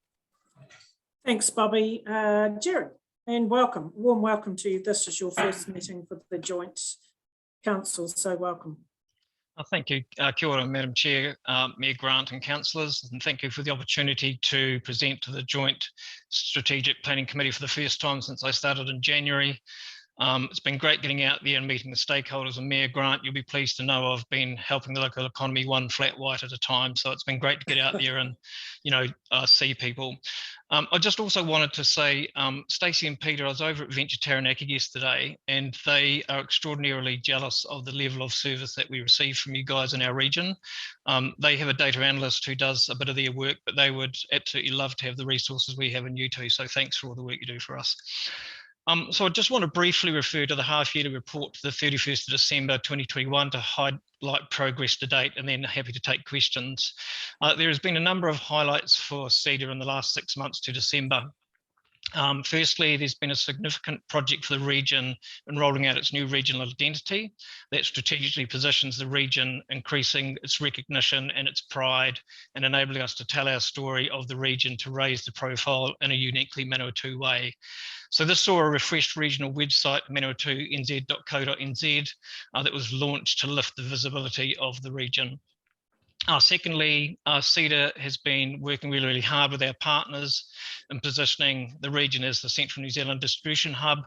Thanks, Bobby. Jerry, and welcome, warm welcome to you. This is your first meeting for the Joint Council, so welcome. Thank you, Kia ora, Madam Chair, Mayor Grant and councillors, and thank you for the opportunity to present to the Joint Strategic Planning Committee for the first time since I started in January. It's been great getting out there and meeting the stakeholders, and Mayor Grant, you'll be pleased to know I've been helping the local economy one flat white at a time. So it's been great to get out there and, see people. I just also wanted to say, Stacey and Peter, I was over at Venture Taranaki yesterday, and they are extraordinarily jealous of the level of service that we receive from you guys in our region. They have a data analyst who does a bit of their work, but they would absolutely love to have the resources we have in you two. So thanks for all the work you do for us. So I just want to briefly refer to the half-yearly report to the 31st of December 2021 to highlight progress to date, and then happy to take questions. There has been a number of highlights for CEDA in the last 6 months to December. Firstly, there's been a significant project for the region in rolling out its new regional identity that strategically positions the region, increasing its recognition and its pride, and enabling us to tell our story of the region to raise the profile in a uniquely Manawatu way. So this saw a refreshed regional website, manawatu.nz.co.nz, that was launched to lift the visibility of the region. Secondly, CEDA has been working really, really hard with our partners in positioning the region as the Central New Zealand distribution hub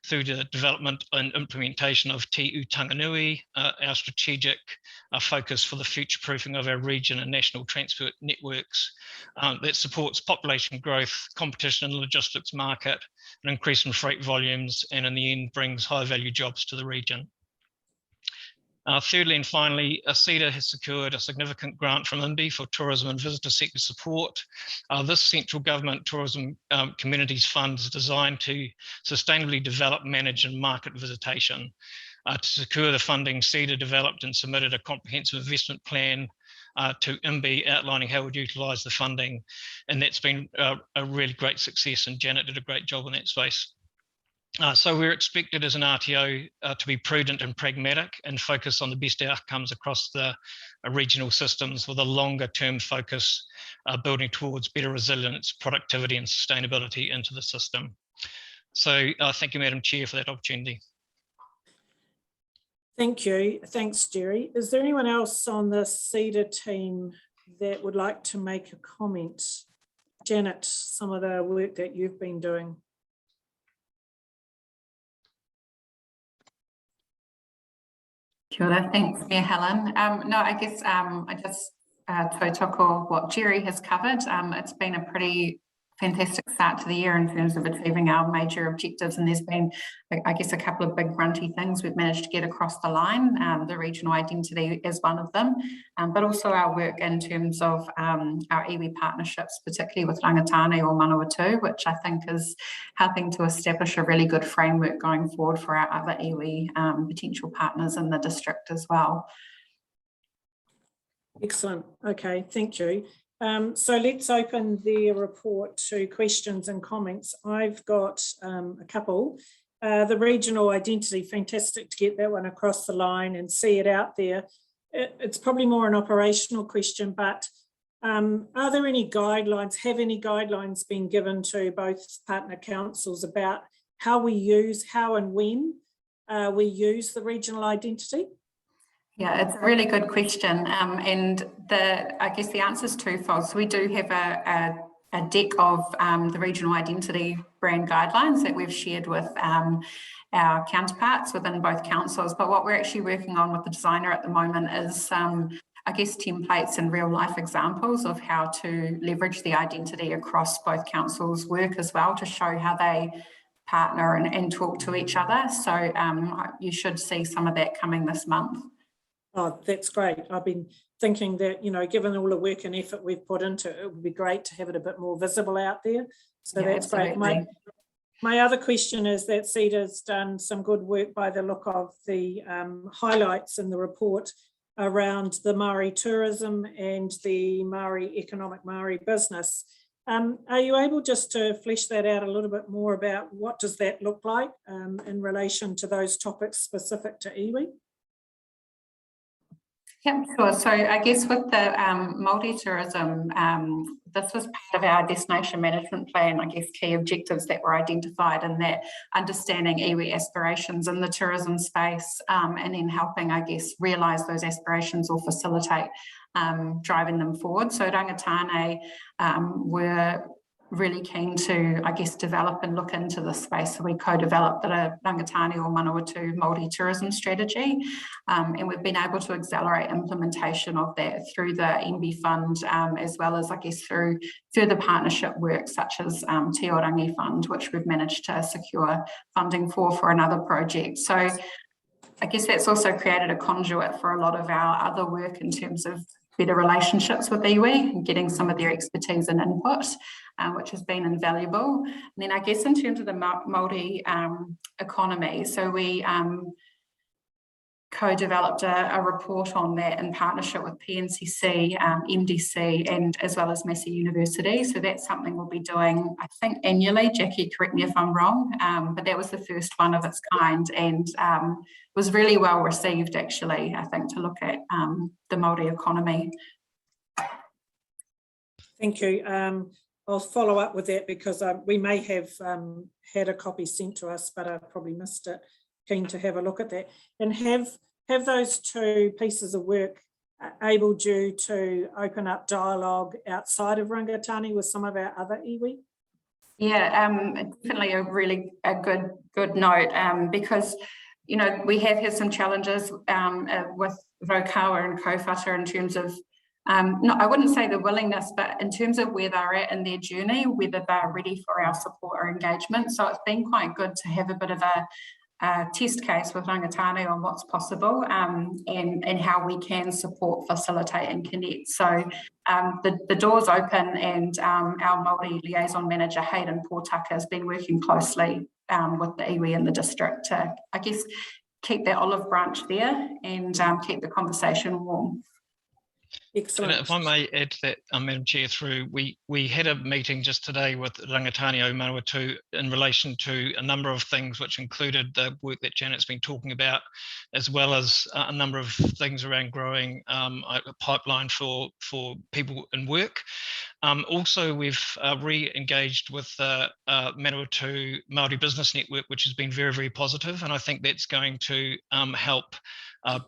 through the development and implementation of Te Utanganui, our strategic focus for the future proofing of our region and national transport networks that supports population growth, competition in the logistics market, and increase in freight volumes, and in the end brings high value jobs to the region. Thirdly and finally, CEDA has secured a significant grant from IMBI for tourism and visitor sector support. This central government tourism communities fund is designed to sustainably develop, manage and market visitation. To secure the funding, CEDA developed and submitted a comprehensive investment plan to IMBI outlining how we'd utilise the funding. And that's been a really great success, and Janet did a great job in that space. So we're expected as an RTO to be prudent and pragmatic and focus on the best outcomes across the regional systems with a longer term focus, building towards better resilience, productivity and sustainability into the system. So thank you, Madam Chair, for that opportunity. Thank you. Thanks, Jerry. Is there anyone else on the CEDA team that would like to make a comment? Janet, some of the work that you've been doing. Kia ora, thanks, Mayor Helen. No, I guess I just tautoko what Jerry has covered. It's been a pretty fantastic start to the year in terms of achieving our major objectives, and there's been, I guess, a couple of big grunty things we've managed to get across the line. The regional identity is one of them, but also our work in terms of our iwi partnerships, particularly with Rangatane or Manawatu, which I think is helping to establish a really good framework going forward for our other iwi potential partners in the district as well. Excellent. Okay, thank you. So let's open the report to questions and comments. I've got a couple. The regional identity, fantastic to get that one across the line and see it out there. It's probably more an operational question, but are there any guidelines, have any guidelines been given to both partner councils about how we use, how and when we use the regional identity? Yeah, it's a really good question, and I guess the answer is twofold. So we do have a deck of the regional identity brand guidelines that we've shared with our counterparts within both councils, but what we're actually working on with the designer at the moment is I guess templates and real life examples of how to leverage the identity across both councils' work as well, to show how they partner and talk to each other. So you should see some of that coming this month. Oh, that's great. I've been thinking that, you know, given all the work and effort we've put into it, it would be great to have it a bit more visible out there. So yeah, that's absolutely great. My other question is that CEDA's done some good work by the look of the highlights in the report around the Māori tourism and the economic Māori business. Are you able just to flesh that out a little bit more about what does that look like in relation to those topics specific to iwi? Yeah, sure. So I guess with the Māori tourism, this was part of our destination management plan, I guess key objectives that were identified, and that understanding iwi aspirations in the tourism space and then helping, I guess, realise those aspirations or facilitate driving them forward. So Rangatane were really keen to, I guess, develop and look into this space. So we co-developed the Rangatani or Manawatu multi-tourism strategy, and we've been able to accelerate implementation of that through the MB Fund, as well as, I guess, through further partnership work such as Te Orangi Fund, which we've managed to secure funding for another project. So I guess that's also created a conduit for a lot of our other work in terms of better relationships with iwi and getting some of their expertise and input, which has been invaluable. And then I guess in terms of the Māori economy, so we co-developed a report on that in partnership with PNCC, MDC, and as well as Massey University. So that's something we'll be doing, I think, annually. Jackie, correct me if I'm wrong, but that was the first one of its kind, and was really well received, actually, I think, to look at the Māori economy. Thank you. I'll follow up with that because we may have had a copy sent to us, but I probably missed it. Keen to have a look at that. And have those two pieces of work enabled you to open up dialogue outside of Rangatani with some of our other iwi? Yeah, definitely a good note, because you know, we have had some challenges with Vokawa and Kowhata in terms of, no, I wouldn't say the willingness, but in terms of where they're at in their journey, whether they're ready for our support or engagement. So it's been quite good to have a bit of a test case with Rangatani on what's possible, and how we can support, facilitate and connect. So the door's open, and our Māori liaison manager, Hayden Portaka, has been working closely with the iwi in the district to, I guess, keep that olive branch there and keep the conversation warm. Excellent. And if I may add to that, Madam Chair, we had a meeting just today with Rangatani o Manawatu in relation to a number of things, which included the work that Janet's been talking about, as well as a number of things around growing a pipeline for people in work. Also, we've re-engaged with the Manawatu Māori Business Network, which has been very, very positive, and I think that's going to help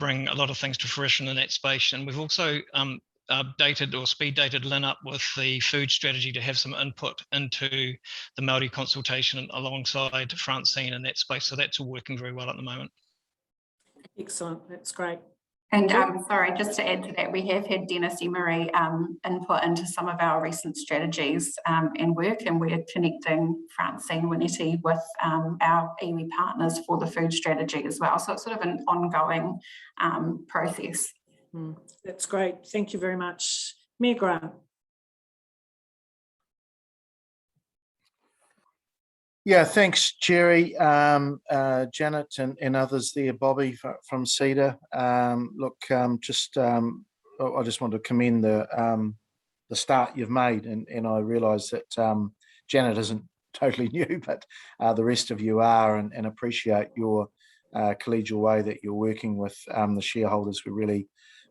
bring a lot of things to fruition in that space. And we've also speed dated Lynn up with the food strategy to have some input into the Māori consultation alongside Francine in that space. So that's all working very well at the moment. Excellent, that's great. And sorry, just to add to that, we have had Dennis Emery input into some of our recent strategies and work, and we're connecting Francine Winetti with our iwi partners for the food strategy as well. So it's sort of an ongoing process. That's great. Thank you very much. Mayor Grant. Yeah, thanks, Jerry, Janet and others there, Bobby from CEDA. Look, I just want to commend the start you've made, and I realise that Janet isn't totally new, but the rest of you are, and appreciate your collegial way that you're working with the shareholders. We really,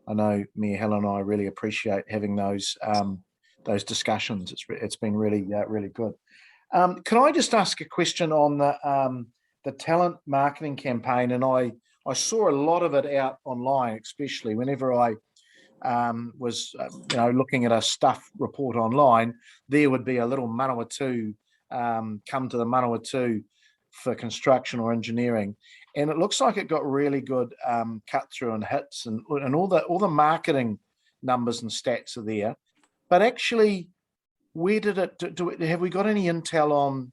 I know Mayor Helen and I really appreciate having those discussions. It's been really good. Can I just ask a question on the talent marketing campaign? And I saw a lot of it out online, especially whenever I was looking at a stuff report online. There would be a little Manawatu, come to the Manawatu for construction or engineering, and it looks like it got really good cut through and hits, and all the marketing numbers and stats are there, but actually, where did it? Have we got any intel on?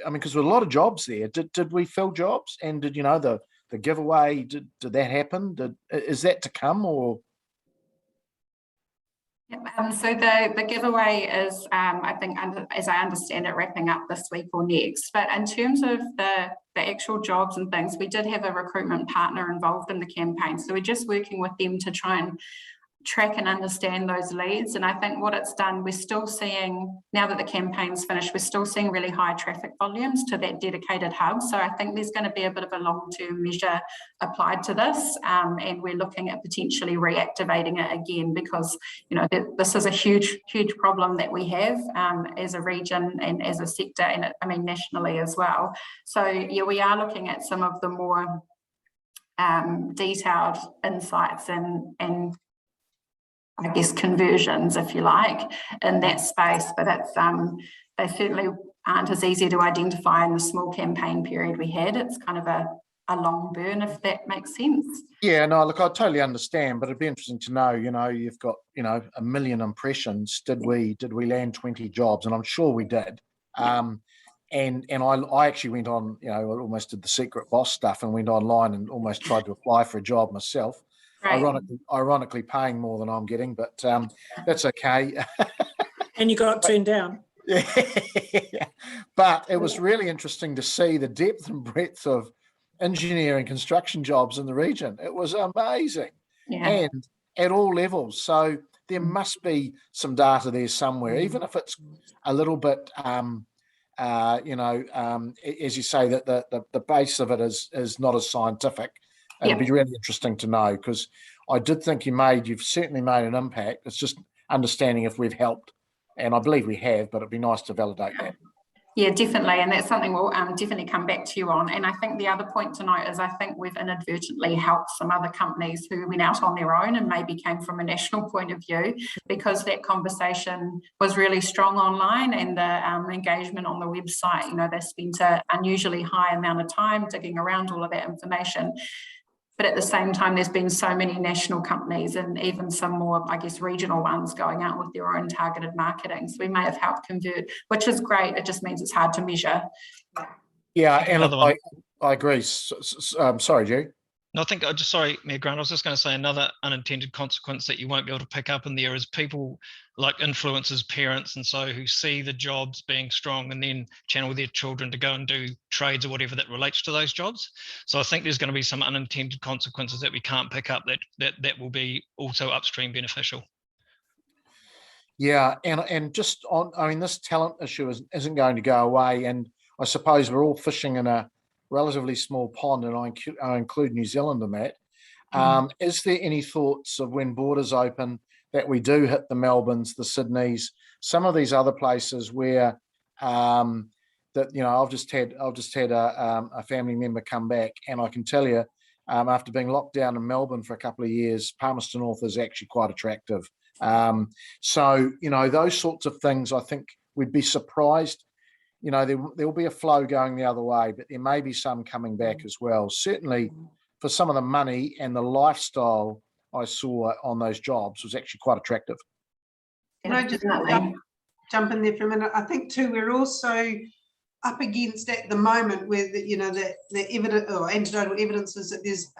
I mean, because there were a lot of jobs there. Did we fill jobs? And did the giveaway? Did that happen? Is that to come or? So the giveaway is, I think, as I understand it, wrapping up this week or next. But in terms of the actual jobs and things, we did have a recruitment partner involved in the campaign. So we're just working with them to try and track and understand those leads. And I think what it's done, we're still seeing, now that the campaign's finished, we're still seeing really high traffic volumes to that dedicated hub. So I think there's going to be a bit of a long-term measure applied to this, and we're looking at potentially reactivating it again, because this is a huge problem that we have as a region and as a sector, and I mean nationally as well. So yeah, we are looking at some of the more detailed insights and I guess conversions, if you like, in that space. But they certainly aren't as easy to identify in the small campaign period we had. It's kind of a long burn, if that makes sense. Yeah, no, look, I totally understand, but it'd be interesting to know, you've got, 1 million impressions. Did we land 20 jobs? And I'm sure we did. And I actually went on, I almost did the secret boss stuff and went online and almost tried to apply for a job myself. Right. Ironically paying more than I'm getting, but that's okay. And you got turned down. Yeah. But it was really interesting to see the depth and breadth of engineering construction jobs in the region. It was amazing. Yeah. And at all levels. So there must be some data there somewhere, even if it's a little bit, as you say, that the base of it is not as scientific. It'd be really interesting to know, because I did think you've certainly made an impact. It's just understanding if we've helped. And I believe we have, but it'd be nice to validate that. Yeah, definitely. And that's something we'll definitely come back to you on. And I think the other point to note is I think we've inadvertently helped some other companies who went out on their own and maybe came from a national point of view, because that conversation was really strong online, and the engagement on the website, they spent an unusually high amount of time digging around all of that information. But at the same time, there's been so many national companies and even some more, I guess, regional ones going out with their own targeted marketing. So we may have helped convert, which is great. It just means it's hard to measure. Yeah, and I agree. Sorry, Jerry. No, I think sorry, Mayor Grant, I was just going to say another unintended consequence that you won't be able to pick up in there is people like influencers, parents, and so who see the jobs being strong and then channel their children to go and do trades or whatever that relates to those jobs. So I think there's going to be some unintended consequences that we can't pick up that will be also upstream beneficial. Yeah, and just on, this talent issue isn't going to go away, and I suppose we're all fishing in a relatively small pond, and I include New Zealand in that. Is there any thoughts of, when borders open, that we do hit the Melbournes, the Sydneys, some of these other places where I've just had a family member come back, and I can tell you, after being locked down in Melbourne for a couple of years, Palmerston North is actually quite attractive. So those sorts of things, I think we'd be surprised. There will be a flow going the other way, but there may be some coming back as well. Certainly for some of the money and the lifestyle I saw on those jobs was actually quite attractive. Can I just jump in there for a minute? I think too, we're also up against at the moment where the evidence or anecdotal evidence is that there's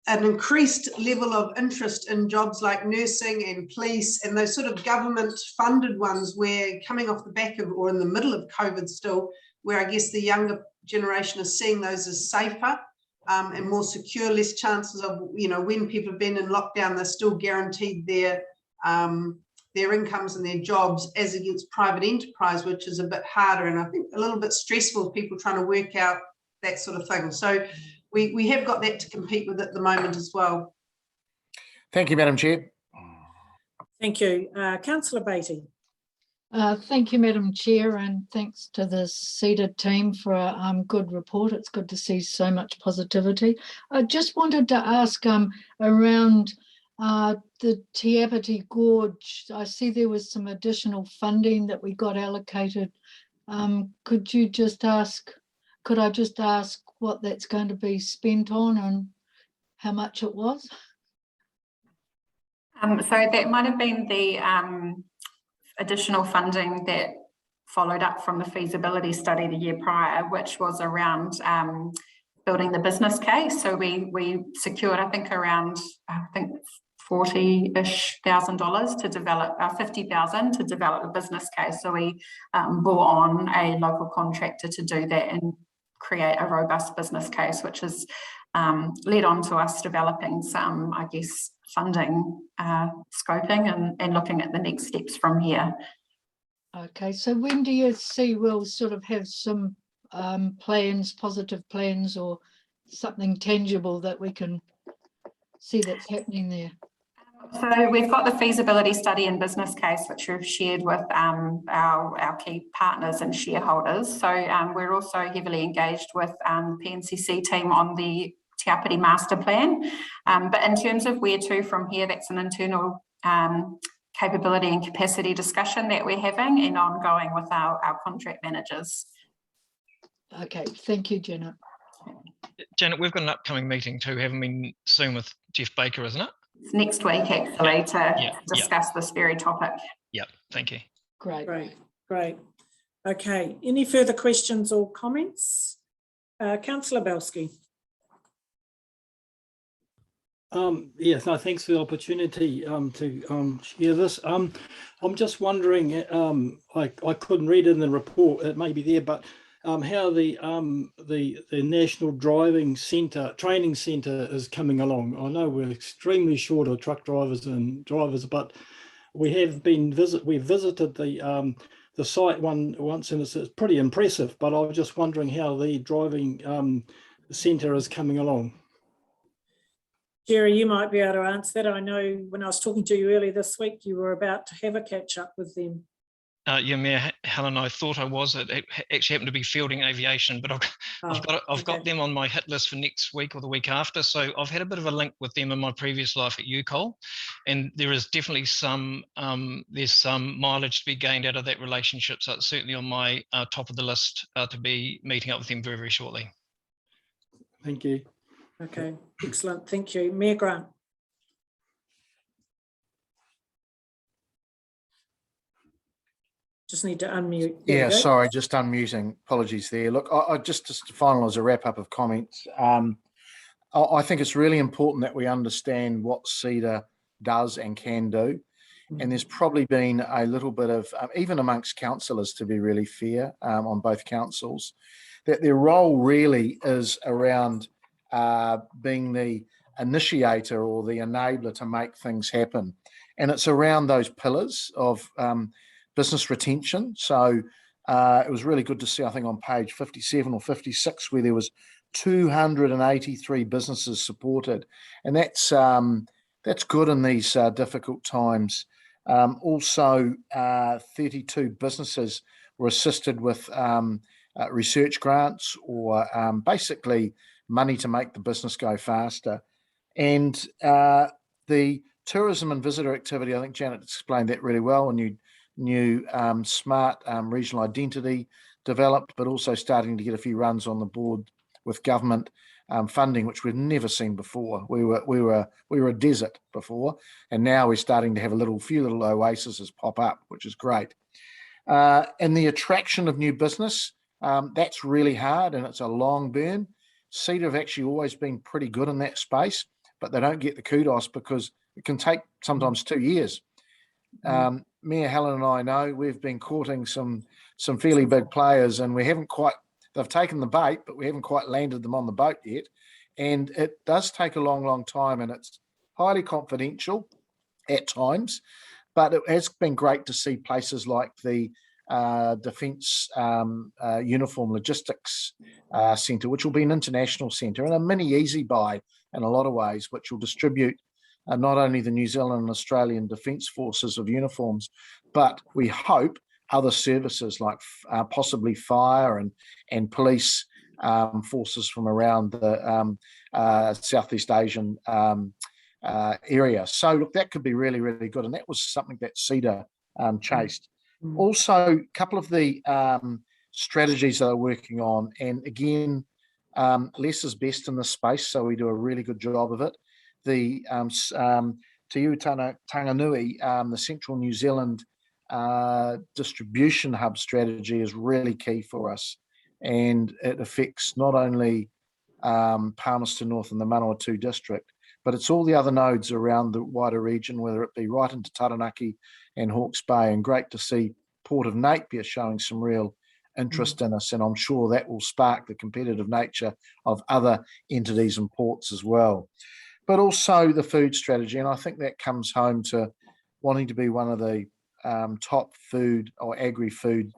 an increased level of interest in jobs like nursing and police and those sort of government funded ones, where coming off the back of, or in the middle of COVID still, where I guess the younger generation is seeing those as safer and more secure, less chances of, when people have been in lockdown, they're still guaranteed their incomes and their jobs, as against private enterprise, which is a bit harder and I think a little bit stressful, people trying to work out that sort of thing. So we have got that to compete with at the moment as well. Thank you, Madam Chair. Thank you. Councillor Beattie. Thank you, Madam Chair, and thanks to the CEDA team for a good report. It's good to see so much positivity. I just wanted to ask around the Te Apiti Gorge. I see there was some additional funding that we got allocated. Could I just ask what that's going to be spent on and how much it was? So that might have been the additional funding that followed up from the feasibility study the year prior, which was around building the business case. So we secured, I think, around $40,000-ish to develop, $50,000 to develop a business case. So we brought on a local contractor to do that and create a robust business case, which has led on to us developing some, I guess, funding scoping and looking at the next steps from here. Okay, so when do you see we'll sort of have some plans, positive plans, or something tangible that we can see that's happening there? So we've got the feasibility study and business case, which we've shared with our key partners and shareholders. So we're also heavily engaged with the PNCC team on the Te Apiti master plan. But in terms of where to from here, that's an internal capability and capacity discussion that we're having and ongoing with our contract managers. Okay, thank you, Janet. Janet, we've got an upcoming meeting too, haven't we, soon with Jeff Baker, isn't it? It's next week actually to discuss this very topic. Yeah, thank you. Great. Great. Okay, any further questions or comments? Councillor Belsky. Yes, no, thanks for the opportunity to share this. I'm just wondering, I couldn't read it in the report, it may be there, but how the National Driving Centre, Training Centre is coming along. I know we're extremely short of truck drivers and drivers, but we have we've visited the site once, and it's pretty impressive, but I was just wondering how the driving centre is coming along. Jerry, you might be able to answer that. I know when I was talking to you earlier this week, you were about to have a catch up with them. Yeah, Mayor Helen, I thought I was. It actually happened to be Fielding Aviation, but I've got them on my hit list for next week or the week after. So I've had a bit of a link with them in my previous life at UCOL, and there is definitely some there's some mileage to be gained out of that relationship. So it's certainly on my top of the list to be meeting up with them very, very shortly. Thank you. Okay, excellent. Thank you. Mayor Grant. Just need to unmute. Yeah, sorry, just unmuting. Apologies there. Look, I just to finalise a wrap up of comments. I think it's really important that we understand what CEDA does and can do. And there's probably been a little bit of, even amongst councillors, to be really fair, on both councils, that their role really is around being the initiator or the enabler to make things happen. And it's around those pillars of business retention. So it was really good to see, I think on page 57 or 56, where there was 283 businesses supported. And that's good in these difficult times. Also, 32 businesses were assisted with research grants or basically money to make the business go faster. And the tourism and visitor activity, I think Janet explained that really well, and new smart regional identity developed, but also starting to get a few runs on the board with government funding, which we've never seen before. We were a desert before, and now we're starting to have a few little oases pop up, which is great. And the attraction of new business, that's really hard, and it's a long burn. CEDA have actually always been pretty good in that space, but they don't get the kudos because it can take sometimes 2 years. Mayor Helen and I know we've been courting some fairly big players, and we haven't quite, they've taken the bait, but we haven't quite landed them on the boat yet. And it does take a long, long time, and it's highly confidential at times, but it has been great to see places like the Defence Uniform Logistics Centre, which will be an international centre and a mini easy buy in a lot of ways, which will distribute not only the New Zealand and Australian Defence Forces of uniforms, but we hope other services like possibly fire and police forces from around the Southeast Asian area. So look, that could be really, really good. And that was something that CEDA chased. Also, a couple of the strategies that they're working on, and again, less is best in this space, so we do a really good job of it. The Te Iwi Tanganui, the Central New Zealand distribution hub strategy is really key for us, and it affects not only Palmerston North and the Manawatu district, but it's all the other nodes around the wider region, whether it be right into Taranaki and Hawke's Bay. And great to see Port of Napier showing some real interest in us, and I'm sure that will spark the competitive nature of other entities and ports as well. But also the food strategy, and I think that comes home to wanting to be one of the top food or agri-food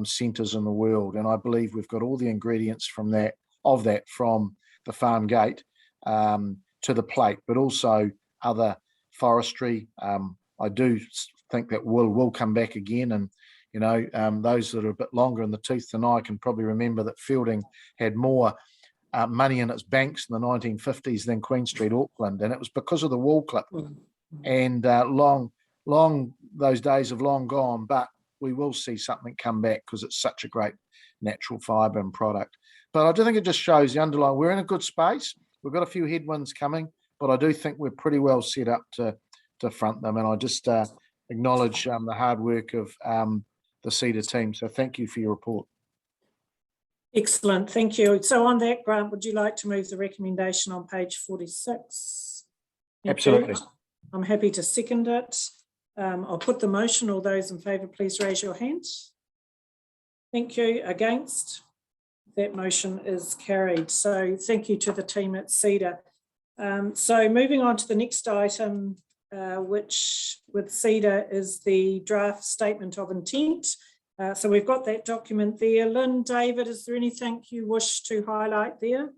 centres in the world. And I believe we've got all the ingredients from that from the farm gate to the plate, but also other forestry. I do think that will come back again, and you know, those that are a bit longer in the tooth than I can probably remember that Fielding had more money in its banks in the 1950s than Queen Street, Auckland, and it was because of the wall clip and long those days have long gone, but we will see something come back because it's such a great natural fibre and product. But I do think it just shows the underlying, we're in a good space. We've got a few headwinds coming, but I do think we're pretty well set up to front them. And I just acknowledge the hard work of the CEDA team. So thank you for your report. Excellent, thank you. So on that, Grant, would you like to move the recommendation on page 46? Thank Absolutely. you. I'm happy to second it. I'll put the motion. All those in favour, please raise your hand. Thank you. Against? That motion is carried. So thank you to the team at CEDA. So moving on to the next item, which with CEDA is the draft statement of intent. So we've got that document there. Lynn, David, is there anything you wish to highlight there?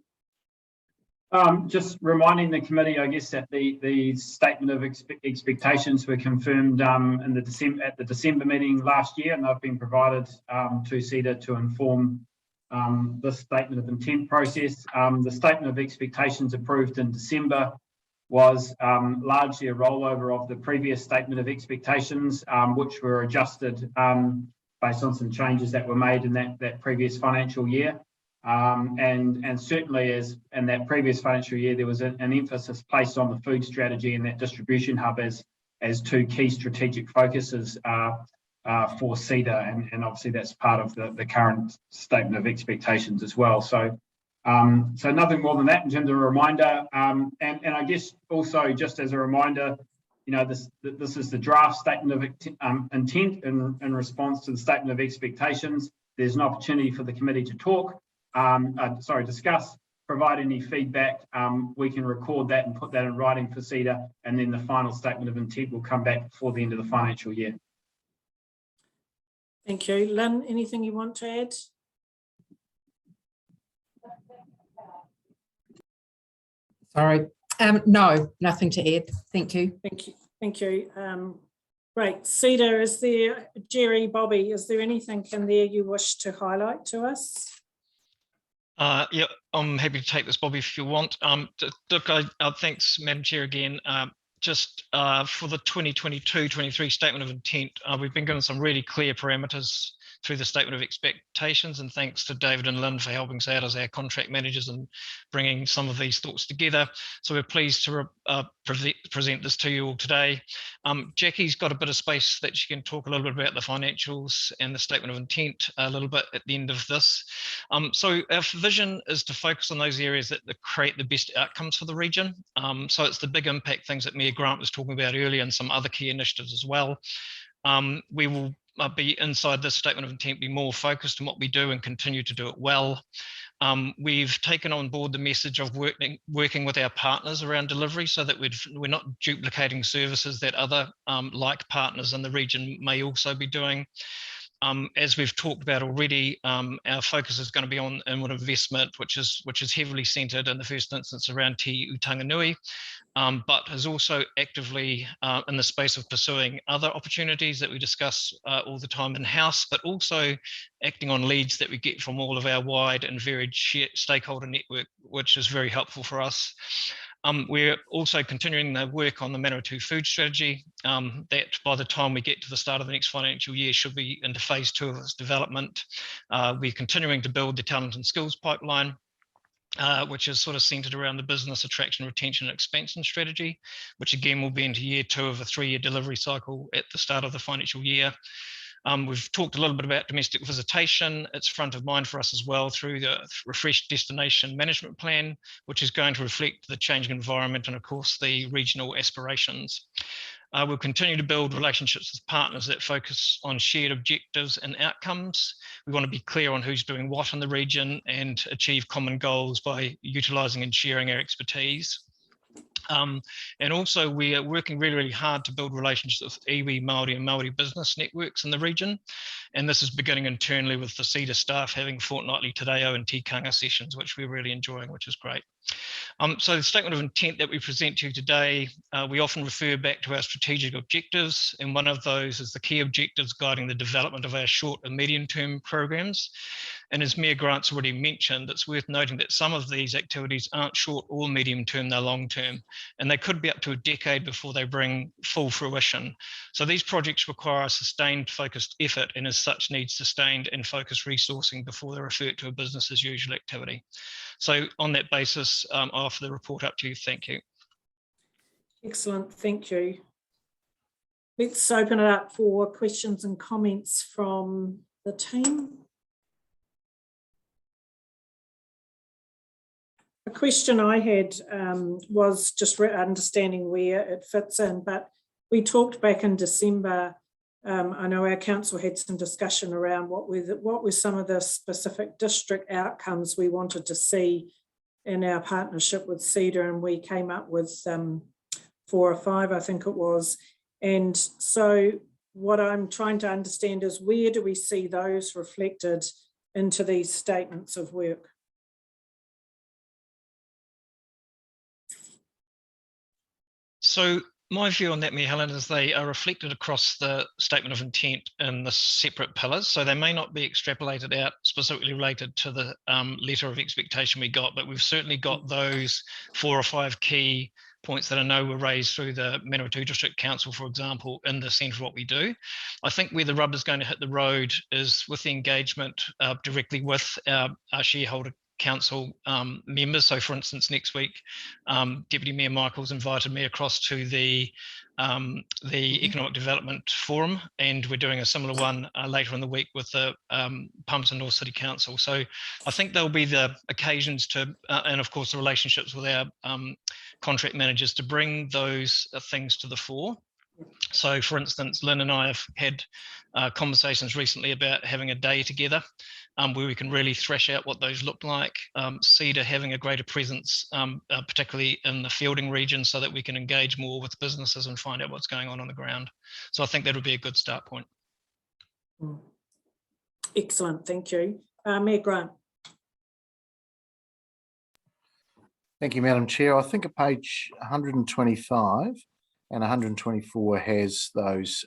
Just reminding the committee, I guess, that the statement of expectations were confirmed at the December meeting last year, and they've been provided to CEDA to inform this statement of intent process. The statement of expectations approved in December was largely a rollover of the previous statement of expectations, which were adjusted based on some changes that were made in that previous financial year. And certainly as in that previous financial year, there was an emphasis placed on the food strategy and that distribution hub as two key strategic focuses for CEDA, and obviously that's part of the current statement of expectations as well. So nothing more than that in terms of a reminder. And I guess also just as a reminder, you know, this is the draft statement of intent in response to the statement of expectations. There's an opportunity for the committee to talk. Discuss, provide any feedback. We can record that and put that in writing for CEDA, and then the final statement of intent will come back before the end of the financial year. Thank you. Lynn, anything you want to add? Sorry. No, nothing to add. Thank you. Thank you. Thank you. Great. CEDA, is there, Jerry, Bobby, is there anything in there you wish to highlight to us? Yeah, I'm happy to take this, Bobby, if you want. Look, thanks, Madam Chair, again. Just for the 2022-23 statement of intent, we've been given some really clear parameters through the statement of expectations, and thanks to David and Lynn for helping us out as our contract managers and bringing some of these thoughts together. So we're pleased to present this to you all today. Jackie's got a bit of space that she can talk a little bit about the financials and the statement of intent a little bit at the end of this. So our vision is to focus on those areas that create the best outcomes for the region. So it's the big impact things that Mayor Grant was talking about earlier, and some other key initiatives as well. We will be inside this statement of intent, be more focused on what we do and continue to do it well. We've taken on board the message of working with our partners around delivery, so that we're not duplicating services that other like partners in the region may also be doing. As we've talked about already, our focus is going to be on inward investment, which is heavily centred in the first instance around Te Utanganui, but is also actively in the space of pursuing other opportunities that we discuss all the time in-house, but also acting on leads that we get from all of our wide and varied stakeholder network, which is very helpful for us. We're also continuing the work on the Manawatu food strategy that by the time we get to the start of the next financial year should be into phase 2 of its development. We're continuing to build the talent and skills pipeline, which is sort of centered around the business attraction, retention, and expansion strategy, which again will be into year 2 of a 3-year delivery cycle at the start of the financial year. We've talked a little bit about domestic visitation. It's front of mind for us as well through the refreshed destination management plan, which is going to reflect the changing environment and of course the regional aspirations. We'll continue to build relationships with partners that focus on shared objectives and outcomes. We want to be clear on who's doing what in the region and achieve common goals by utilising and sharing our expertise. And also we are working really, really hard to build relationships with iwi, Māori and Māori business networks in the region. And this is beginning internally with the CEDA staff having fortnightly te reo and tikanga sessions, which we're really enjoying, which is great. So the statement of intent that we present to you today, we often refer back to our strategic objectives, and one of those is the key objectives guiding the development of our short and medium term programs. And as Mayor Grant's already mentioned, it's worth noting that some of these activities aren't short or medium term, they're long term, and they could be up to a decade before they bring full fruition. So these projects require a sustained focused effort, and as such need sustained and focused resourcing before they're referred to a business as usual activity. So on that basis, I offer the report up to you. Thank you. Excellent, thank you. Let's open it up for questions and comments from the team. A question I had was just understanding where it fits in, but we talked back in December. I know our council had some discussion around what were some of the specific district outcomes we wanted to see in our partnership with CEDA, and we came up with 4 or 5, I think it was. And so what I'm trying to understand is, where do we see those reflected into these statements of work? So my view on that, Mayor Helen, is they are reflected across the statement of intent in the separate pillars. So they may not be extrapolated out specifically related to the letter of expectation we got, but we've certainly got those 4 or 5 key points that I know were raised through the Manawatu District Council, for example, in the centre of what we do. I think where the rubber's going to hit the road is with the engagement directly with our shareholder council members. So for instance, next week, Deputy Mayor Michael's invited me across to the Economic Development Forum, and we're doing a similar one later in the week with the Palmerston North City Council. So I think there'll be the occasions to, and of course the relationships with our contract managers, to bring those things to the fore. So for instance, Lynn and I have had conversations recently about having a day together where we can really thresh out what those look like. CEDA having a greater presence, particularly in the fielding region, so that we can engage more with businesses and find out what's going on the ground. So I think that would be a good start point. Excellent, thank you. Mayor Grant. Thank you, Madam Chair. I think at page 125 and 124 has those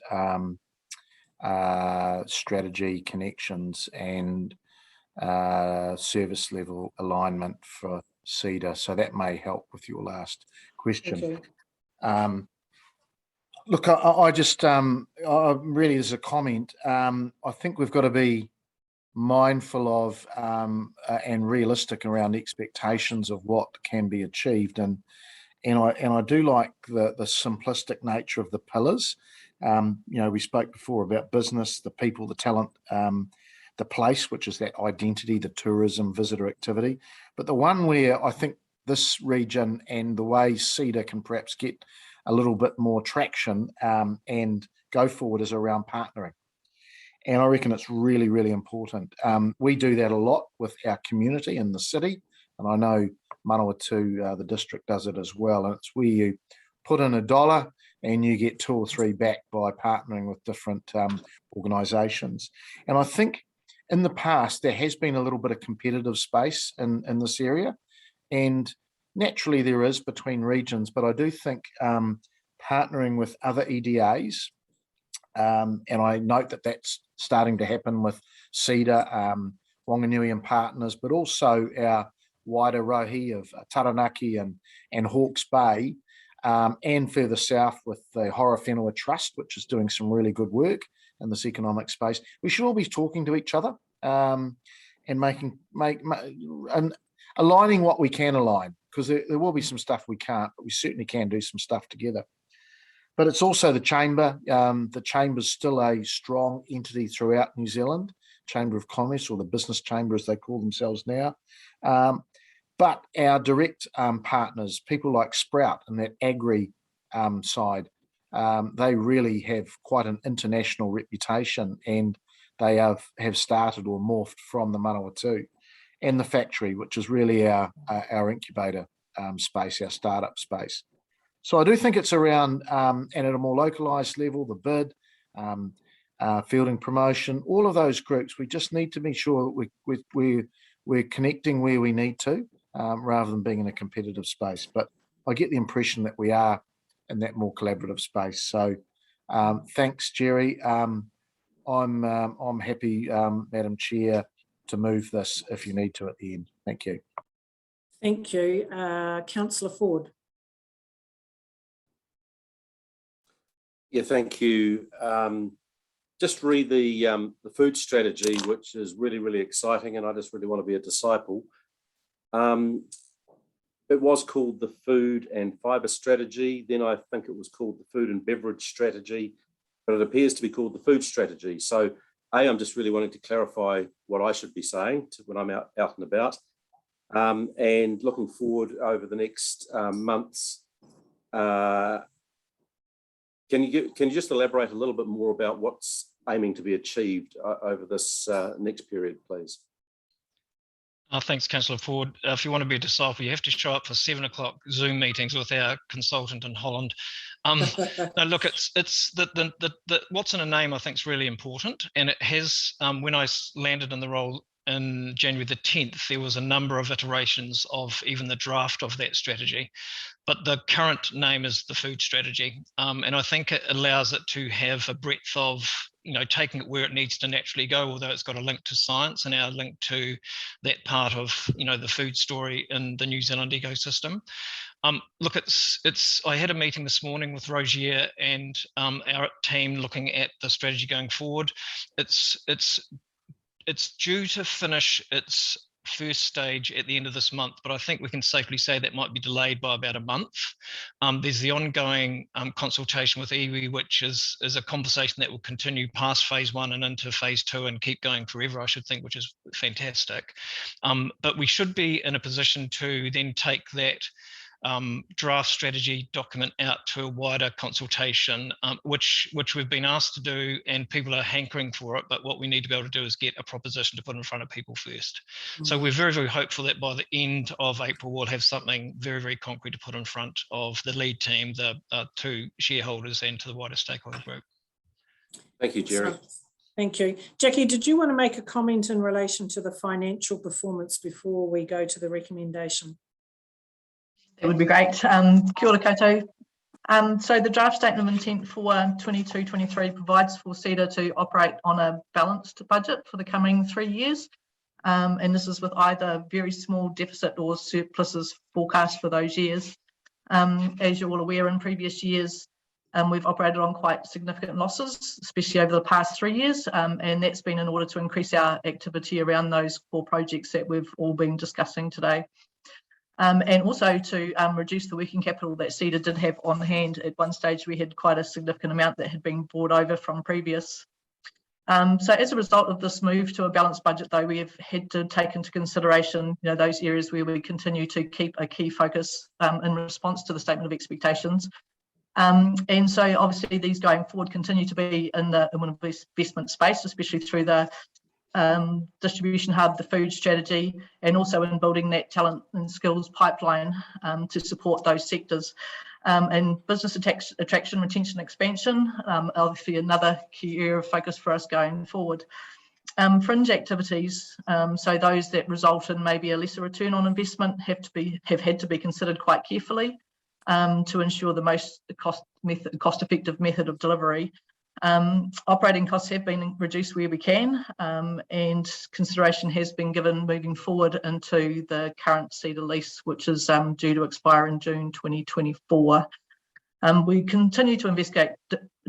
strategy connections and service level alignment for CEDA. So that may help with your last question. Okay. Look, I just really, as a comment, I think we've got to be mindful of and realistic around expectations of what can be achieved, and I do like the simplistic nature of the pillars. You know, we spoke before about business, the people, the talent, the place, which is that identity, the tourism, visitor activity. But the one where I think this region and the way CEDA can perhaps get a little bit more traction and go forward is around partnering. And I reckon it's really, really important. We do that a lot with our community in the city, and I know Manawatu, the district, does it as well. And it's where you put in $1 and you get 2 or 3 back by partnering with different organisations. And I think in the past there has been a little bit of competitive space in this area, and naturally there is between regions, but I do think partnering with other EDAs, and I note that that's starting to happen with CEDA, Wanganui and Partners, but also our wider rohi of Taranaki and Hawke's Bay, and further south with the Horowhenua Trust, which is doing some really good work in this economic space. We should all be talking to each other and and aligning what we can align, because there will be some stuff we can't, but we certainly can do some stuff together. But it's also the Chamber. The Chamber's still a strong entity throughout New Zealand, Chamber of Commerce, or the Business Chamber as they call themselves now. But our direct partners, people like Sprout and that agri side, they really have quite an international reputation, and they have started or morphed from the Manawatu and the factory, which is really our incubator space, our startup space. So I do think it's around, and at a more localised level, the bid, fielding promotion, all of those groups. We just need to be sure that we're connecting where we need to, rather than being in a competitive space. But I get the impression that we are in that more collaborative space. So thanks, Jerry. I'm happy, Madam Chair, to move this if you need to at the end. Thank you. Thank you. Councillor Ford. Yeah, thank you. Just read the food strategy, which is really, really exciting, and I just really want to be a disciple. It was called the Food and Fibre Strategy. Then I think it was called the Food and Beverage Strategy, but it appears to be called the Food Strategy. So I'm just really wanting to clarify what I should be saying when I'm out and about, and looking forward over the next months. Can you just elaborate a little bit more about what's aiming to be achieved over this next period, please? Thanks, Councillor Ford. If you want to be a disciple, you have to show up for 7 o'clock Zoom meetings with our consultant in Holland. No, look, it's the what's in a name, I think, is really important. And it has, when I landed in the role in January the 10th, there was a number of iterations of even the draft of that strategy. But the current name is the food strategy. And I think it allows it to have a breadth of, taking it where it needs to naturally go, although it's got a link to science and our link to that part of, the food story in the New Zealand ecosystem. Look, I had a meeting this morning with Rogier and our team looking at the strategy going forward. It's due to finish its first stage at the end of this month, but I think we can safely say that might be delayed by about a month. There's the ongoing consultation with iwi, which is a conversation that will continue past phase 1 and into phase 2 and keep going forever, I should think, which is fantastic. But we should be in a position to then take that draft strategy document out to a wider consultation, which we've been asked to do, and people are hankering for it. But what we need to be able to do is get a proposition to put in front of people first. So we're very, very hopeful that by the end of April, we'll have something very, very concrete to put in front of the lead team, the 2 shareholders, and to the wider stakeholder group. Thank you, Jerry. Thank you. Jackie, did you want to make a comment in relation to the financial performance before we go to the recommendation? That would be great. Kia ora koutou. So the draft statement of intent for 22-23 provides for CEDA to operate on a balanced budget for the coming 3 years. And this is with either very small deficit or surpluses forecast for those years. As you're all aware, in previous years, we've operated on quite significant losses, especially over the past 3 years. And that's been in order to increase our activity around those 4 projects that we've all been discussing today. And also to reduce the working capital that CEDA did have on hand. At one stage, we had quite a significant amount that had been brought over from previous. So as a result of this move to a balanced budget, though, we have had to take into consideration, those areas where we continue to keep a key focus in response to the statement of expectations. And so obviously these going forward continue to be in the investment space, especially through the distribution hub, the food strategy, and also in building that talent and skills pipeline to support those sectors. And business attraction, retention, expansion, obviously another key area of focus for us going forward. Fringe activities, so those that result in maybe a lesser return on investment have had to be considered quite carefully to ensure the most cost-effective method of delivery. Operating costs have been reduced where we can, and consideration has been given moving forward into the current CEDA lease, which is due to expire in June 2024. We continue to investigate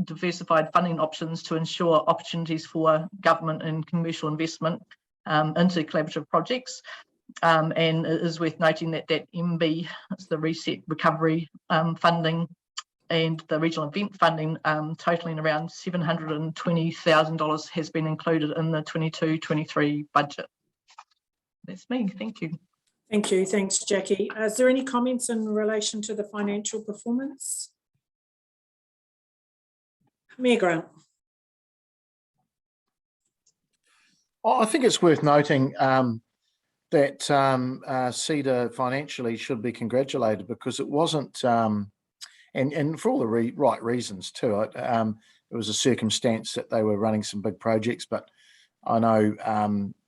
diversified funding options to ensure opportunities for government and commercial investment into collaborative projects. And it is worth noting that MB, it's the Reset Recovery funding, and the regional event funding totaling around $720,000 has been included in the 22-23 budget. That's me, thank you. Thank you, thanks Jackie. Is there any comments in relation to the financial performance? Mayor Grant. I think it's worth noting that CEDA financially should be congratulated, because it wasn't, and for all the right reasons too. It was a circumstance that they were running some big projects, but I know,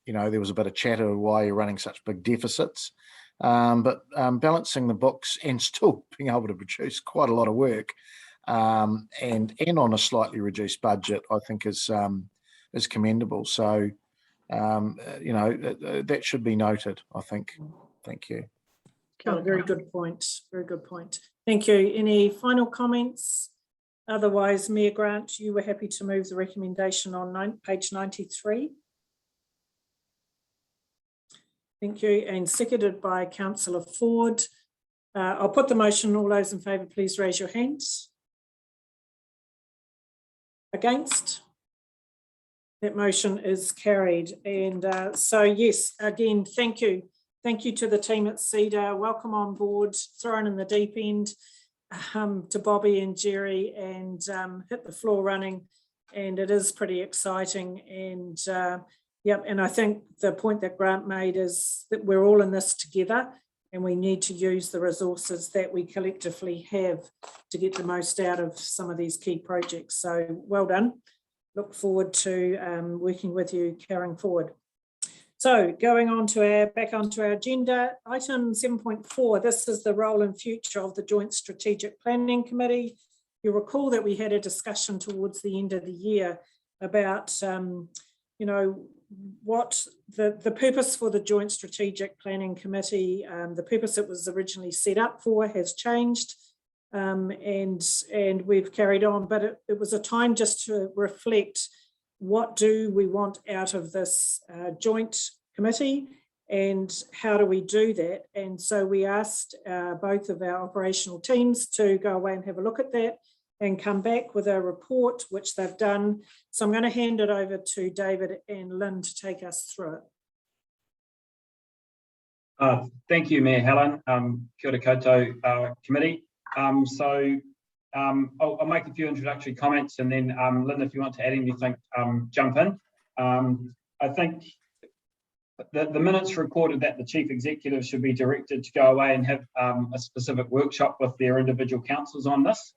there was a bit of chatter why you're running such big deficits. but balancing the books and still being able to produce quite a lot of work, and on a slightly reduced budget, I think is commendable. So, that should be noted, I think. Thank you. Very good point. Very good point. Thank you. Any final comments? Otherwise, Mayor Grant, you were happy to move the recommendation on page 93. Thank you. And seconded by Councillor Ford. I'll put the motion. All those in favour, please raise your hands. Against? That motion is carried. And so, yes, again, thank you. Thank you to the team at CEDA. Welcome on board, thrown in the deep end, to Bobby and Jerry, and hit the floor running. And it is pretty exciting. And yep, and I think the point that Grant made is that we're all in this together, and we need to use the resources that we collectively have to get the most out of some of these key projects. So well done. Look forward to working with you carrying forward. So going on to back onto our agenda, item 7.4, this is the role and future of the Joint Strategic Planning Committee. You'll recall that we had a discussion towards the end of the year about, what the purpose for the Joint Strategic Planning Committee, the purpose it was originally set up for has changed, and we've carried on, but it was a time just to reflect what do we want out of this joint committee and how do we do that? And so we asked both of our operational teams to go away and have a look at that and come back with a report, which they've done. So I'm going to hand it over to David and Lynn to take us through it. Thank you, Mayor Helen. Kia ora koutou committee. I'll make a few introductory comments, and then Lynn, if you want to add anything, jump in. I think the minutes recorded that the Chief Executive should be directed to go away and have a specific workshop with their individual councils on this.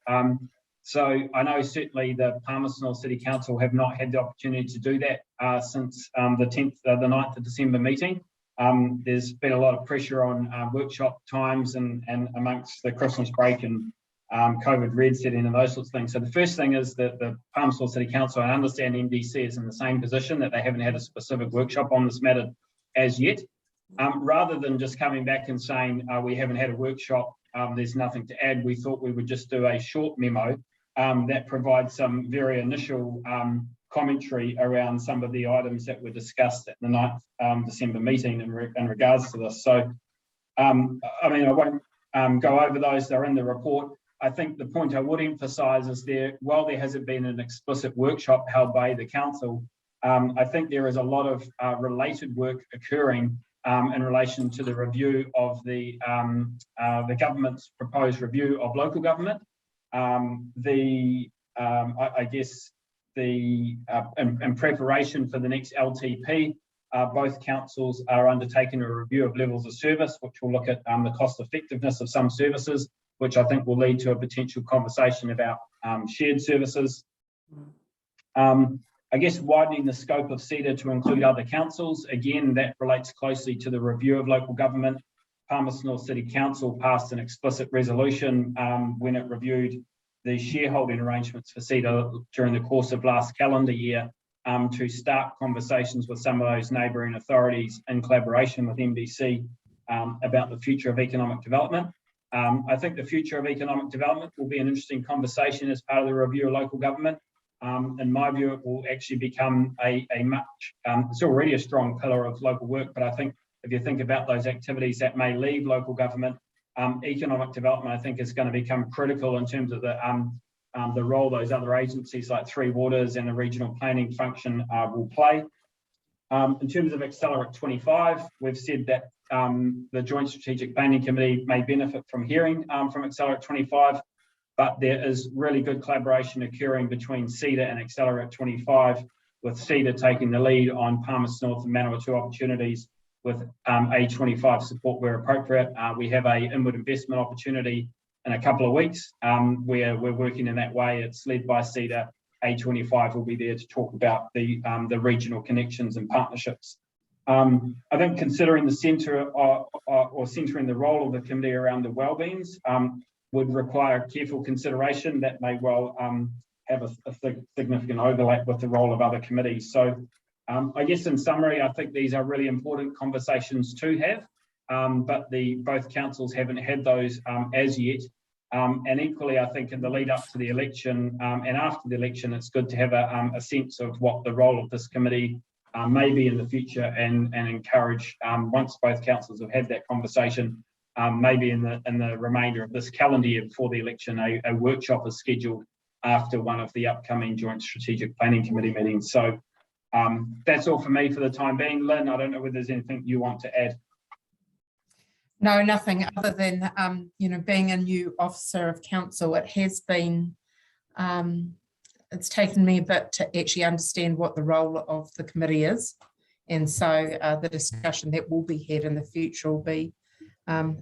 So I know certainly the Palmerston City Council have not had the opportunity to do that since the 9th of December meeting. There's been a lot of pressure on workshop times and amongst the Christmas break and COVID red setting and those sorts of things. So the first thing is that the Palmerston City Council, I understand MDC is in the same position, that they haven't had a specific workshop on this matter as yet. Rather than just coming back and saying we haven't had a workshop, there's nothing to add, we thought we would just do a short memo that provides some very initial commentary around some of the items that were discussed at the 9th December meeting in regards to this. So, I mean, I won't go over those, they're in the report. I think the point I would emphasise is while there hasn't been an explicit workshop held by the council, I think there is a lot of related work occurring in relation to the review of the government's proposed review of local government. I guess in preparation for the next LTP, both councils are undertaking a review of levels of service, which will look at the cost effectiveness of some services, which I think will lead to a potential conversation about shared services. I guess widening the scope of CEDA to include other councils, again, that relates closely to the review of local government. Palmerston City Council passed an explicit resolution when it reviewed the shareholding arrangements for CEDA during the course of last calendar year to start conversations with some of those neighbouring authorities in collaboration with MDC about the future of economic development. I think the future of economic development will be an interesting conversation as part of the review of local government. In my view, it will actually become a much, it's already a strong pillar of local work, but I think if you think about those activities that may leave local government, economic development, I think, is going to become critical in terms of the role those other agencies like Three Waters and the regional planning function will play. In terms of Accelerate 25, we've said that the Joint Strategic Planning Committee may benefit from hearing from Accelerate 25, but there is really good collaboration occurring between CEDA and Accelerate 25, with CEDA taking the lead on Palmerston North and Manawatu opportunities, with A25 support where appropriate. We have a inward investment opportunity in a couple of weeks where we're working in that way. It's led by CEDA. A25 will be there to talk about the regional connections and partnerships. I think considering the centre or centering the role of the committee around the wellbeings would require careful consideration that may well have a significant overlap with the role of other committees. So I guess in summary, I think these are really important conversations to have, but both councils haven't had those as yet. And equally, I think in the lead up to the election and after the election, it's good to have a sense of what the role of this committee may be in the future, and encourage, once both councils have had that conversation, maybe in the remainder of this calendar year before the election, a workshop is scheduled after one of the upcoming Joint Strategic Planning Committee meetings. So that's all for me for the time being. Lynn, I don't know whether there's anything you want to add. No, nothing other than, being a new officer of council, it has been, it's taken me a bit to actually understand what the role of the committee is. And so the discussion that will be had in the future will be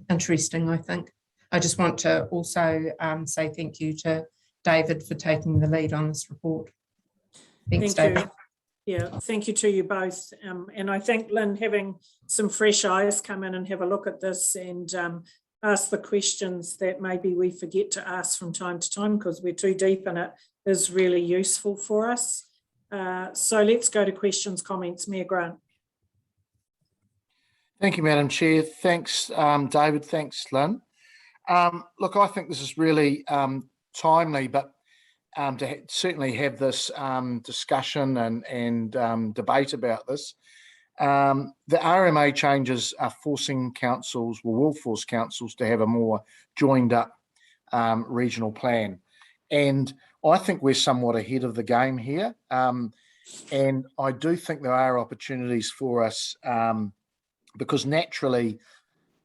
interesting, I think. I just want to also say thank you to David for taking the lead on this report. Thanks, David. You. Yeah, thank you to you both. And I think, Lynn, having some fresh eyes come in and have a look at this and ask the questions that maybe we forget to ask from time to time because we're too deep in it is really useful for us. So let's go to questions, comments. Mayor Grant. Thank you, Madam Chair. Thanks, David. Thanks, Lynn. Look, I think this is really timely, but to certainly have this discussion and debate about this. The RMA changes are forcing councils, will force councils to have a more joined up regional plan. And I think we're somewhat ahead of the game here. And I do think there are opportunities for us because naturally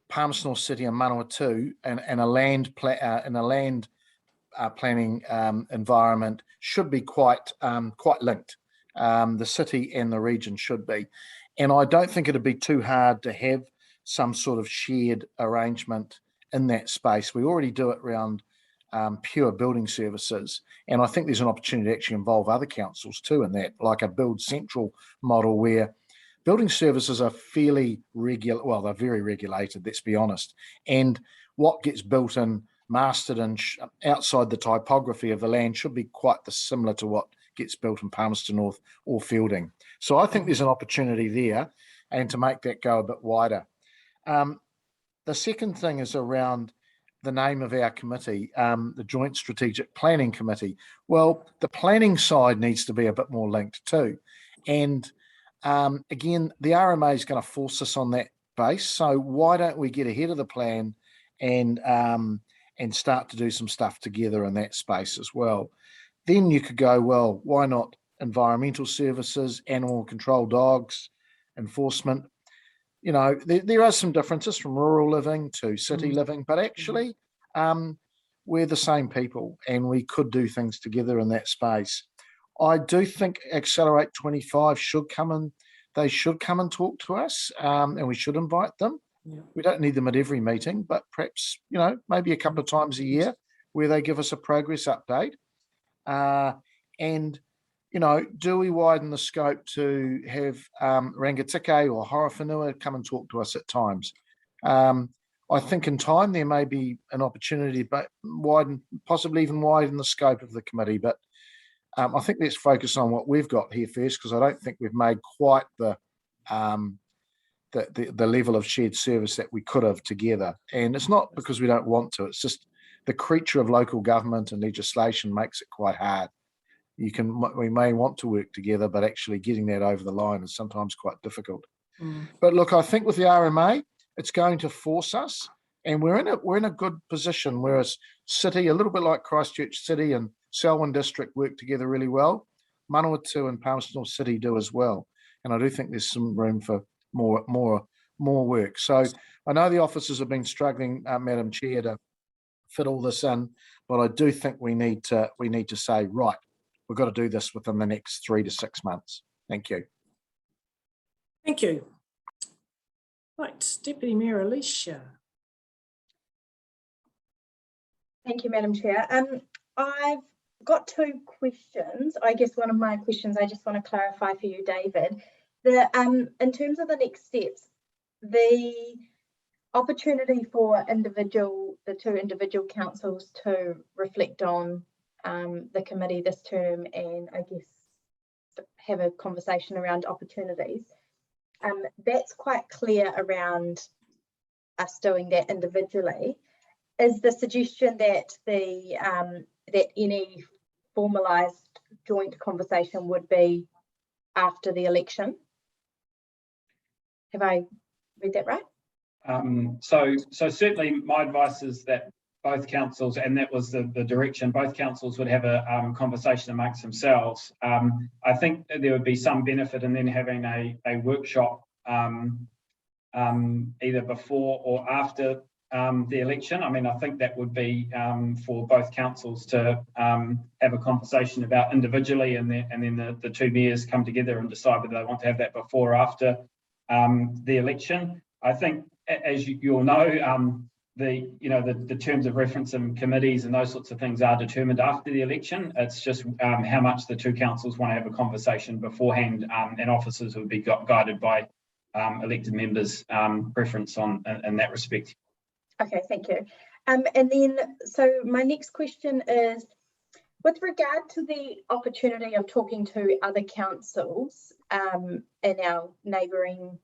Palmerston North City and Manawatu and a land planning environment should be quite linked. The city and the region should be. And I don't think it'd be too hard to have some sort of shared arrangement in that space. We already do it around pure building services. And I think there's an opportunity to actually involve other councils too in that, like a build central model where building services are fairly regular. Well, they're very regulated, let's be honest. And what gets built and mastered and outside the typography of the land should be quite similar to what gets built in Palmerston North or Fielding. So I think there's an opportunity there and to make that go a bit wider. The second thing is around the name of our committee, the Joint Strategic Planning Committee. Well, the planning side needs to be a bit more linked too. And again, the RMA is going to force us on that base. So why don't we get ahead of the plan and start to do some stuff together in that space as well. Then you could go, well, why not environmental services, animal control, dogs, enforcement? You know, there are some differences from rural living to city living, but actually we're the same people and we could do things together in that space. I do think Accelerate 25 should come and they should come and talk to us and we should invite them. Yeah. We don't need them at every meeting, but perhaps, you know, maybe a couple of times a year where they give us a progress update. And, you know, do we widen the scope to have Rangitikei or Horowhenua come and talk to us at times? I think in time there may be an opportunity, but possibly even widen the scope of the committee. But I think let's focus on what we've got here first, because I don't think we've made quite the level of shared service that we could have together. And it's not because we don't want to, it's just the creature of local government and legislation makes it quite hard. We may want to work together, but actually getting that over the line is sometimes quite difficult. But look, I think with the RMA, it's going to force us, and we're in a good position. Whereas City, a little bit like Christchurch City and Selwyn District, work together really well. Manawatu and Palmerston North City do as well, and I do think there's some room for more work. So I know the officers have been struggling, Madam Chair, to fit all this in, but I do think we need to say, right, we've got to do this within the next 3 to 6 months. Thank you. Thank you. Right, Deputy Mayor Alicia. Thank you, Madam Chair. I've got 2 questions. I guess one of my questions I just want to clarify for you, David. In terms of the next steps, the opportunity for the two individual councils to reflect on the committee this term, and I guess have a conversation around opportunities. That's quite clear around us doing that individually. Is the suggestion that that any formalised joint conversation would be after the election? Have I read that right? So certainly my advice is that both councils, and that was the direction, both councils would have a conversation amongst themselves. I think there would be some benefit in then having a workshop either before or after the election. I mean, I think that would be for both councils to have a conversation about individually, and then the two mayors come together and decide whether they want to have that before or after the election. I think, as you all know, the terms of reference and committees and those sorts of things are determined after the election. It's just how much the two councils want to have a conversation beforehand, and officers would be guided by elected members' preference in that respect. Okay, thank you. And then, so my next question is, with regard to the opportunity of talking to other councils in our neighbouring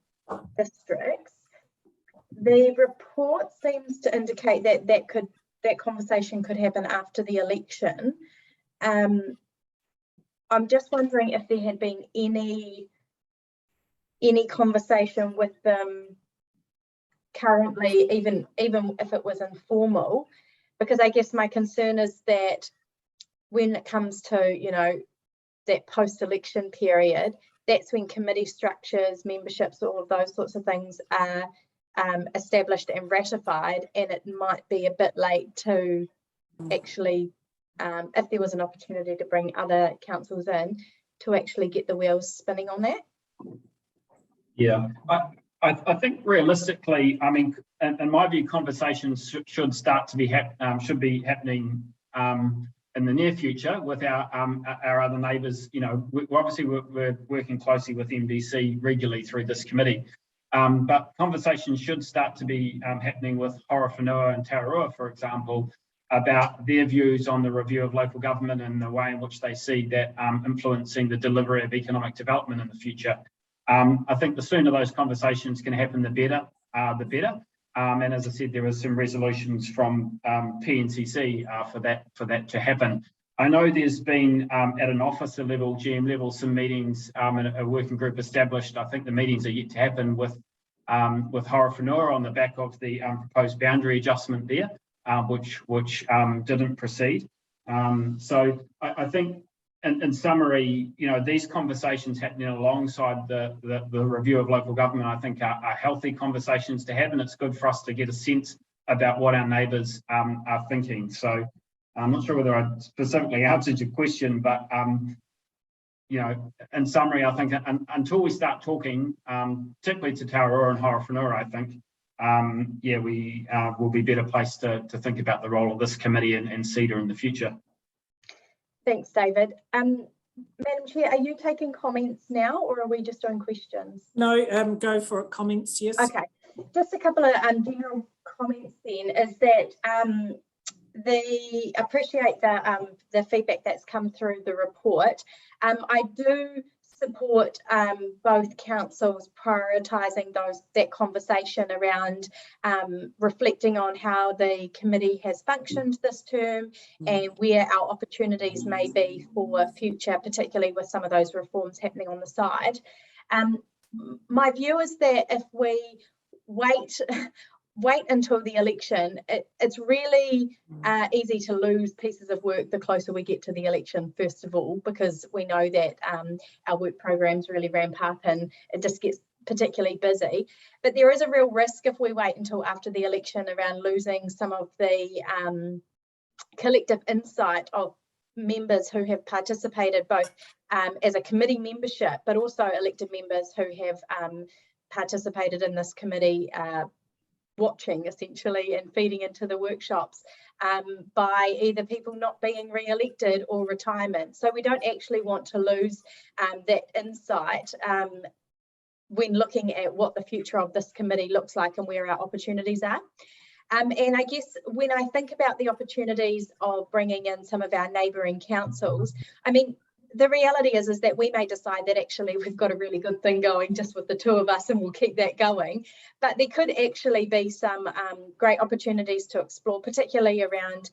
districts, the report seems to indicate that conversation could happen after the election. I'm just wondering if there had been any conversation with them currently, even if it was informal, because I guess my concern is that when it comes to that post-election period, that's when committee structures, memberships, all of those sorts of things are established and ratified, and it might be a bit late to actually, if there was an opportunity to bring other councils in, to actually get the wheels spinning on that. Yeah, I think realistically, I mean, in my view, conversations should start to be happening in the near future with our other neighbours. We're working closely with MDC regularly through this committee, but conversations should start to be happening with Horowhenua and Tararua, for example, about their views on the review of local government and the way in which they see that influencing the delivery of economic development in the future. I think the sooner those conversations can happen, the better. And as I said, there are some resolutions from PNCC for that to happen. I know there's been at an officer level, GM level, some meetings and a working group established. I think the meetings are yet to happen with Horowhenua on the back of the proposed boundary adjustment there, which didn't proceed. So I think, in summary, these conversations happening alongside the review of local government, I think are healthy conversations to have, and it's good for us to get a sense about what our neighbours are thinking. So I'm not sure whether I specifically answered your question, but in summary, I think until we start talking, particularly to Tararua and Horowhenua, I think, we will be better placed to think about the role of this committee and CEDA in the future. Thanks, David. Madam Chair, are you taking comments now, or are we just doing questions? No, go for it. Comments, yes. Okay, just a couple of general comments then, is that appreciate the feedback that's come through the report. I do support both councils prioritising that conversation around reflecting on how the committee has functioned this term and where our opportunities may be for future, particularly with some of those reforms happening on the side. My view is that if we wait until the election, it's really easy to lose pieces of work the closer we get to the election, first of all, because we know that our work programs really ramp up and it just gets particularly busy. But there is a real risk if we wait until after the election around losing some of the collective insight of members who have participated both as a committee membership, but also elected members who have participated in this committee watching essentially and feeding into the workshops by either people not being re-elected or retirement. So we don't actually want to lose that insight when looking at what the future of this committee looks like and where our opportunities are. And I guess when I think about the opportunities of bringing in some of our neighbouring councils, I mean, the reality is that we may decide that actually we've got a really good thing going just with the two of us and we'll keep that going. But there could actually be some great opportunities to explore, particularly around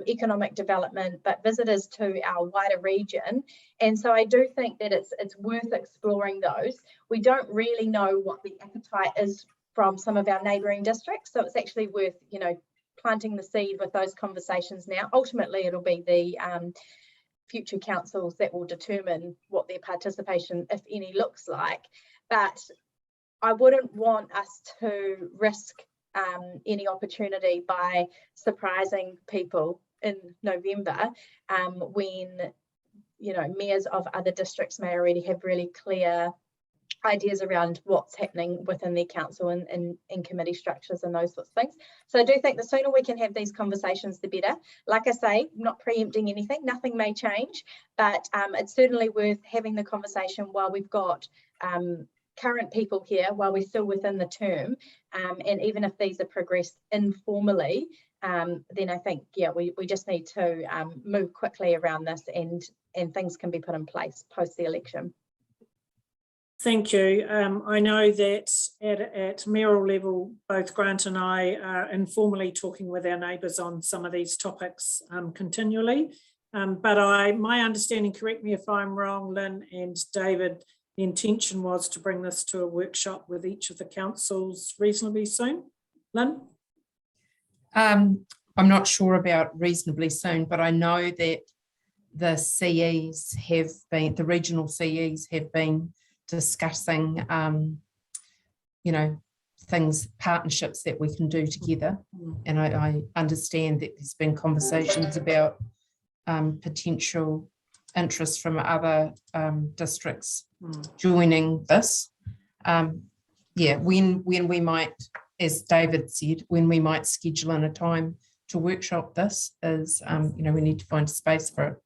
economic development, but visitors to our wider region. And so I do think that it's worth exploring those. We don't really know what the appetite is from some of our neighbouring districts. So it's actually worth, you know, planting the seed with those conversations now. Ultimately, it'll be the future councils that will determine what their participation, if any, looks like. But I wouldn't want us to risk any opportunity by surprising people in November when, you know, mayors of other districts may already have really clear ideas around what's happening within their council and committee structures and those sorts of things. So I do think the sooner we can have these conversations, the better. Like I say, not preempting anything, nothing may change, but it's certainly worth having the conversation while we've got current people here, while we're still within the term. And even if these are progressed informally, then I think, yeah, we just need to move quickly around this and things can be put in place post the election. Thank you. I know that at mayoral level, both Grant and I are informally talking with our neighbours on some of these topics continually. But my understanding, correct me if I'm wrong, Lynn and David, the intention was to bring this to a workshop with each of the councils reasonably soon. Lynn? I'm not sure about reasonably soon, but I know that the CEs have been, the regional CEs have been discussing, you know, things, partnerships that we can do together. And I understand that there's been conversations about potential interest from other districts joining this. Yeah, when we might, as David said, when we might schedule in a time to workshop this is, you know, we need to find a space for it.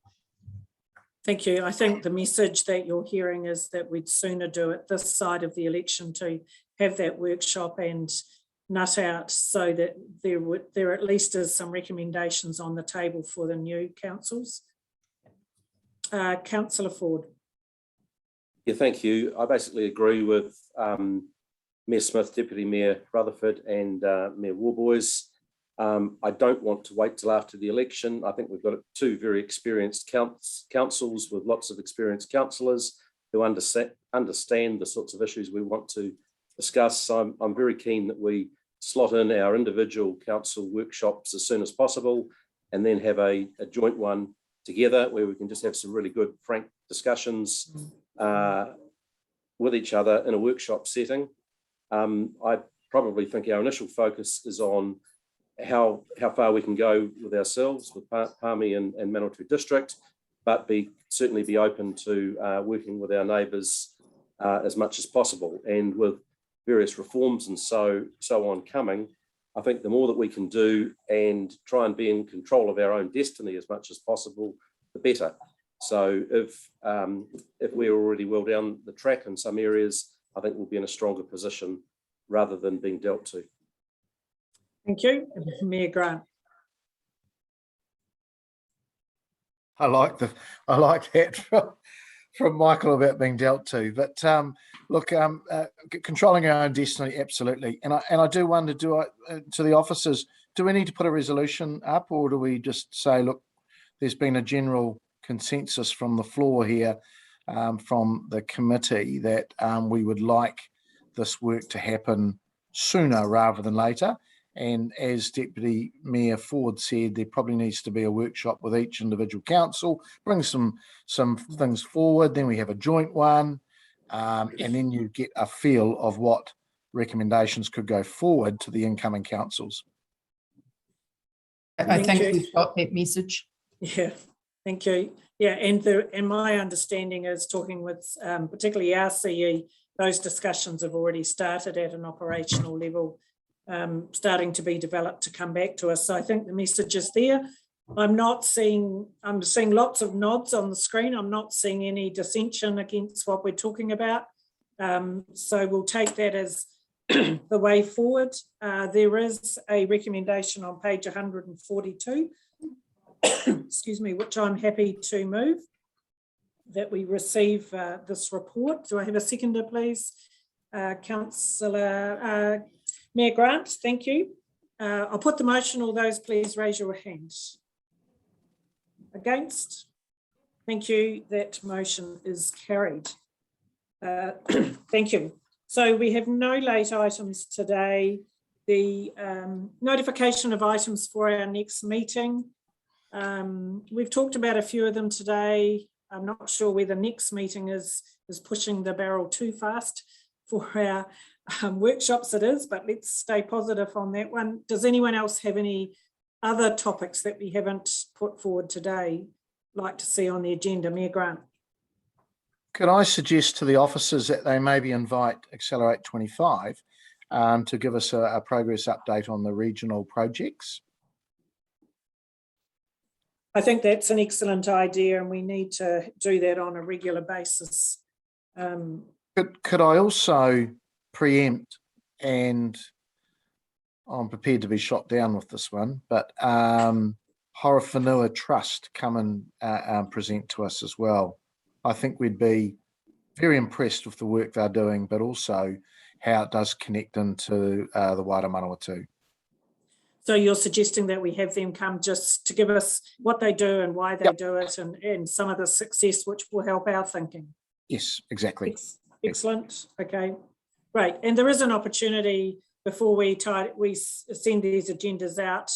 Thank you. I think the message that you're hearing is that we'd sooner do it this side of the election to have that workshop and nut out so that there at least is some recommendations on the table for the new councils. Councillor Ford. Yeah, thank you. I basically agree with Mayor Smith, Deputy Mayor Rutherford and Mayor Warboys. I don't want to wait till after the election. I think we've got two very experienced councils with lots of experienced councillors who understand the sorts of issues we want to discuss. So I'm very keen that we slot in our individual council workshops as soon as possible and then have a joint one together where we can just have some really good, frank discussions with each other in a workshop setting. I probably think our initial focus is on how far we can go with ourselves, with Palmy and Manawatu district, but certainly be open to working with our neighbours as much as possible. And with various reforms and so on coming, I think the more that we can do and try and be in control of our own destiny as much as possible, the better. So if we're already well down the track in some areas, I think we'll be in a stronger position rather than being dealt to. Thank you. Mayor Grant. I like that from Michael about being dealt to. But look, controlling our own destiny, absolutely. And I do wonder, to the officers, do we need to put a resolution up, or do we just say, look, there's been a general consensus from the floor here, from the committee, that we would like this work to happen sooner rather than later? And as Deputy Mayor Ford said, there probably needs to be a workshop with each individual council, bring some things forward, then we have a joint one, and then you get a feel of what recommendations could go forward to the incoming councils. I think we've got that message. Yeah, thank you. Yeah, and my understanding is, talking with particularly our CE, those discussions have already started at an operational level, starting to be developed to come back to us. So I think the message is there. I'm seeing lots of nods on the screen. I'm not seeing any dissension against what we're talking about. So we'll take that as the way forward. There is a recommendation on page 142, excuse me, which I'm happy to move, that we receive this report. Do I have a seconder, please? Councillor Mayor Grant, thank you. I'll put the motion. All those, please raise your hand. Against? Thank you. That motion is carried. Thank you. So we have no late items today. The notification of items for our next meeting. We've talked about a few of them today. I'm not sure whether next meeting is pushing the barrel too fast for our workshops. It is, but let's stay positive on that one. Does anyone else have any other topics that we haven't put forward today like to see on the agenda? Mayor Grant. Could I suggest to the officers that they maybe invite Accelerate 25 to give us a progress update on the regional projects? I think that's an excellent idea, and we need to do that on a regular basis. Could I also preempt, and I'm prepared to be shot down with this one, but Horowhenua Trust come and present to us as well. I think we'd be very impressed with the work they're doing, but also how it does connect into the wider Manawatu. So you're suggesting that we have them come just to give us what they do and why they do it, and some of the success which will help our thinking. Yes, exactly. Excellent. Okay, great. And there is an opportunity before we send these agendas out.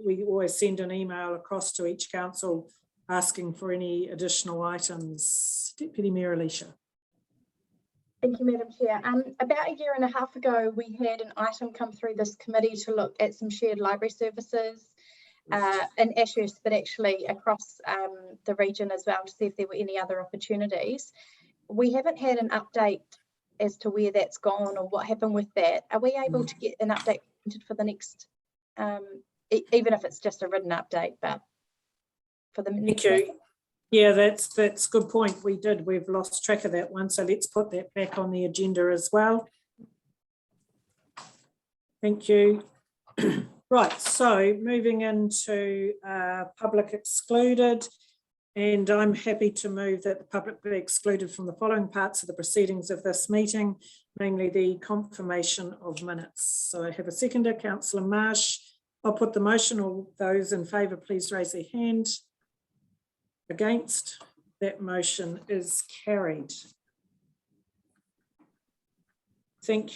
We always send an email across to each council asking for any additional items. Deputy Mayor Alicia. Thank you, Madam Chair. About a year and a half ago, we had an item come through this committee to look at some shared library services in Ashurst, but actually across the region as well, to see if there were any other opportunities. We haven't had an update as to where that's gone or what happened with that. Are we able to get an update for the next, even if it's just a written update, but for the next? Thank you. Yeah, that's a good point. We've lost track of that one. So let's put that back on the agenda as well. Thank you. Right, so moving into public excluded, and I'm happy to move that the public be excluded from the following parts of the proceedings of this meeting, namely the confirmation of minutes. So I have a seconder, Councillor Marsh. I'll put the motion. All those in favour, please raise their hand. Against? That motion is carried. Thank you.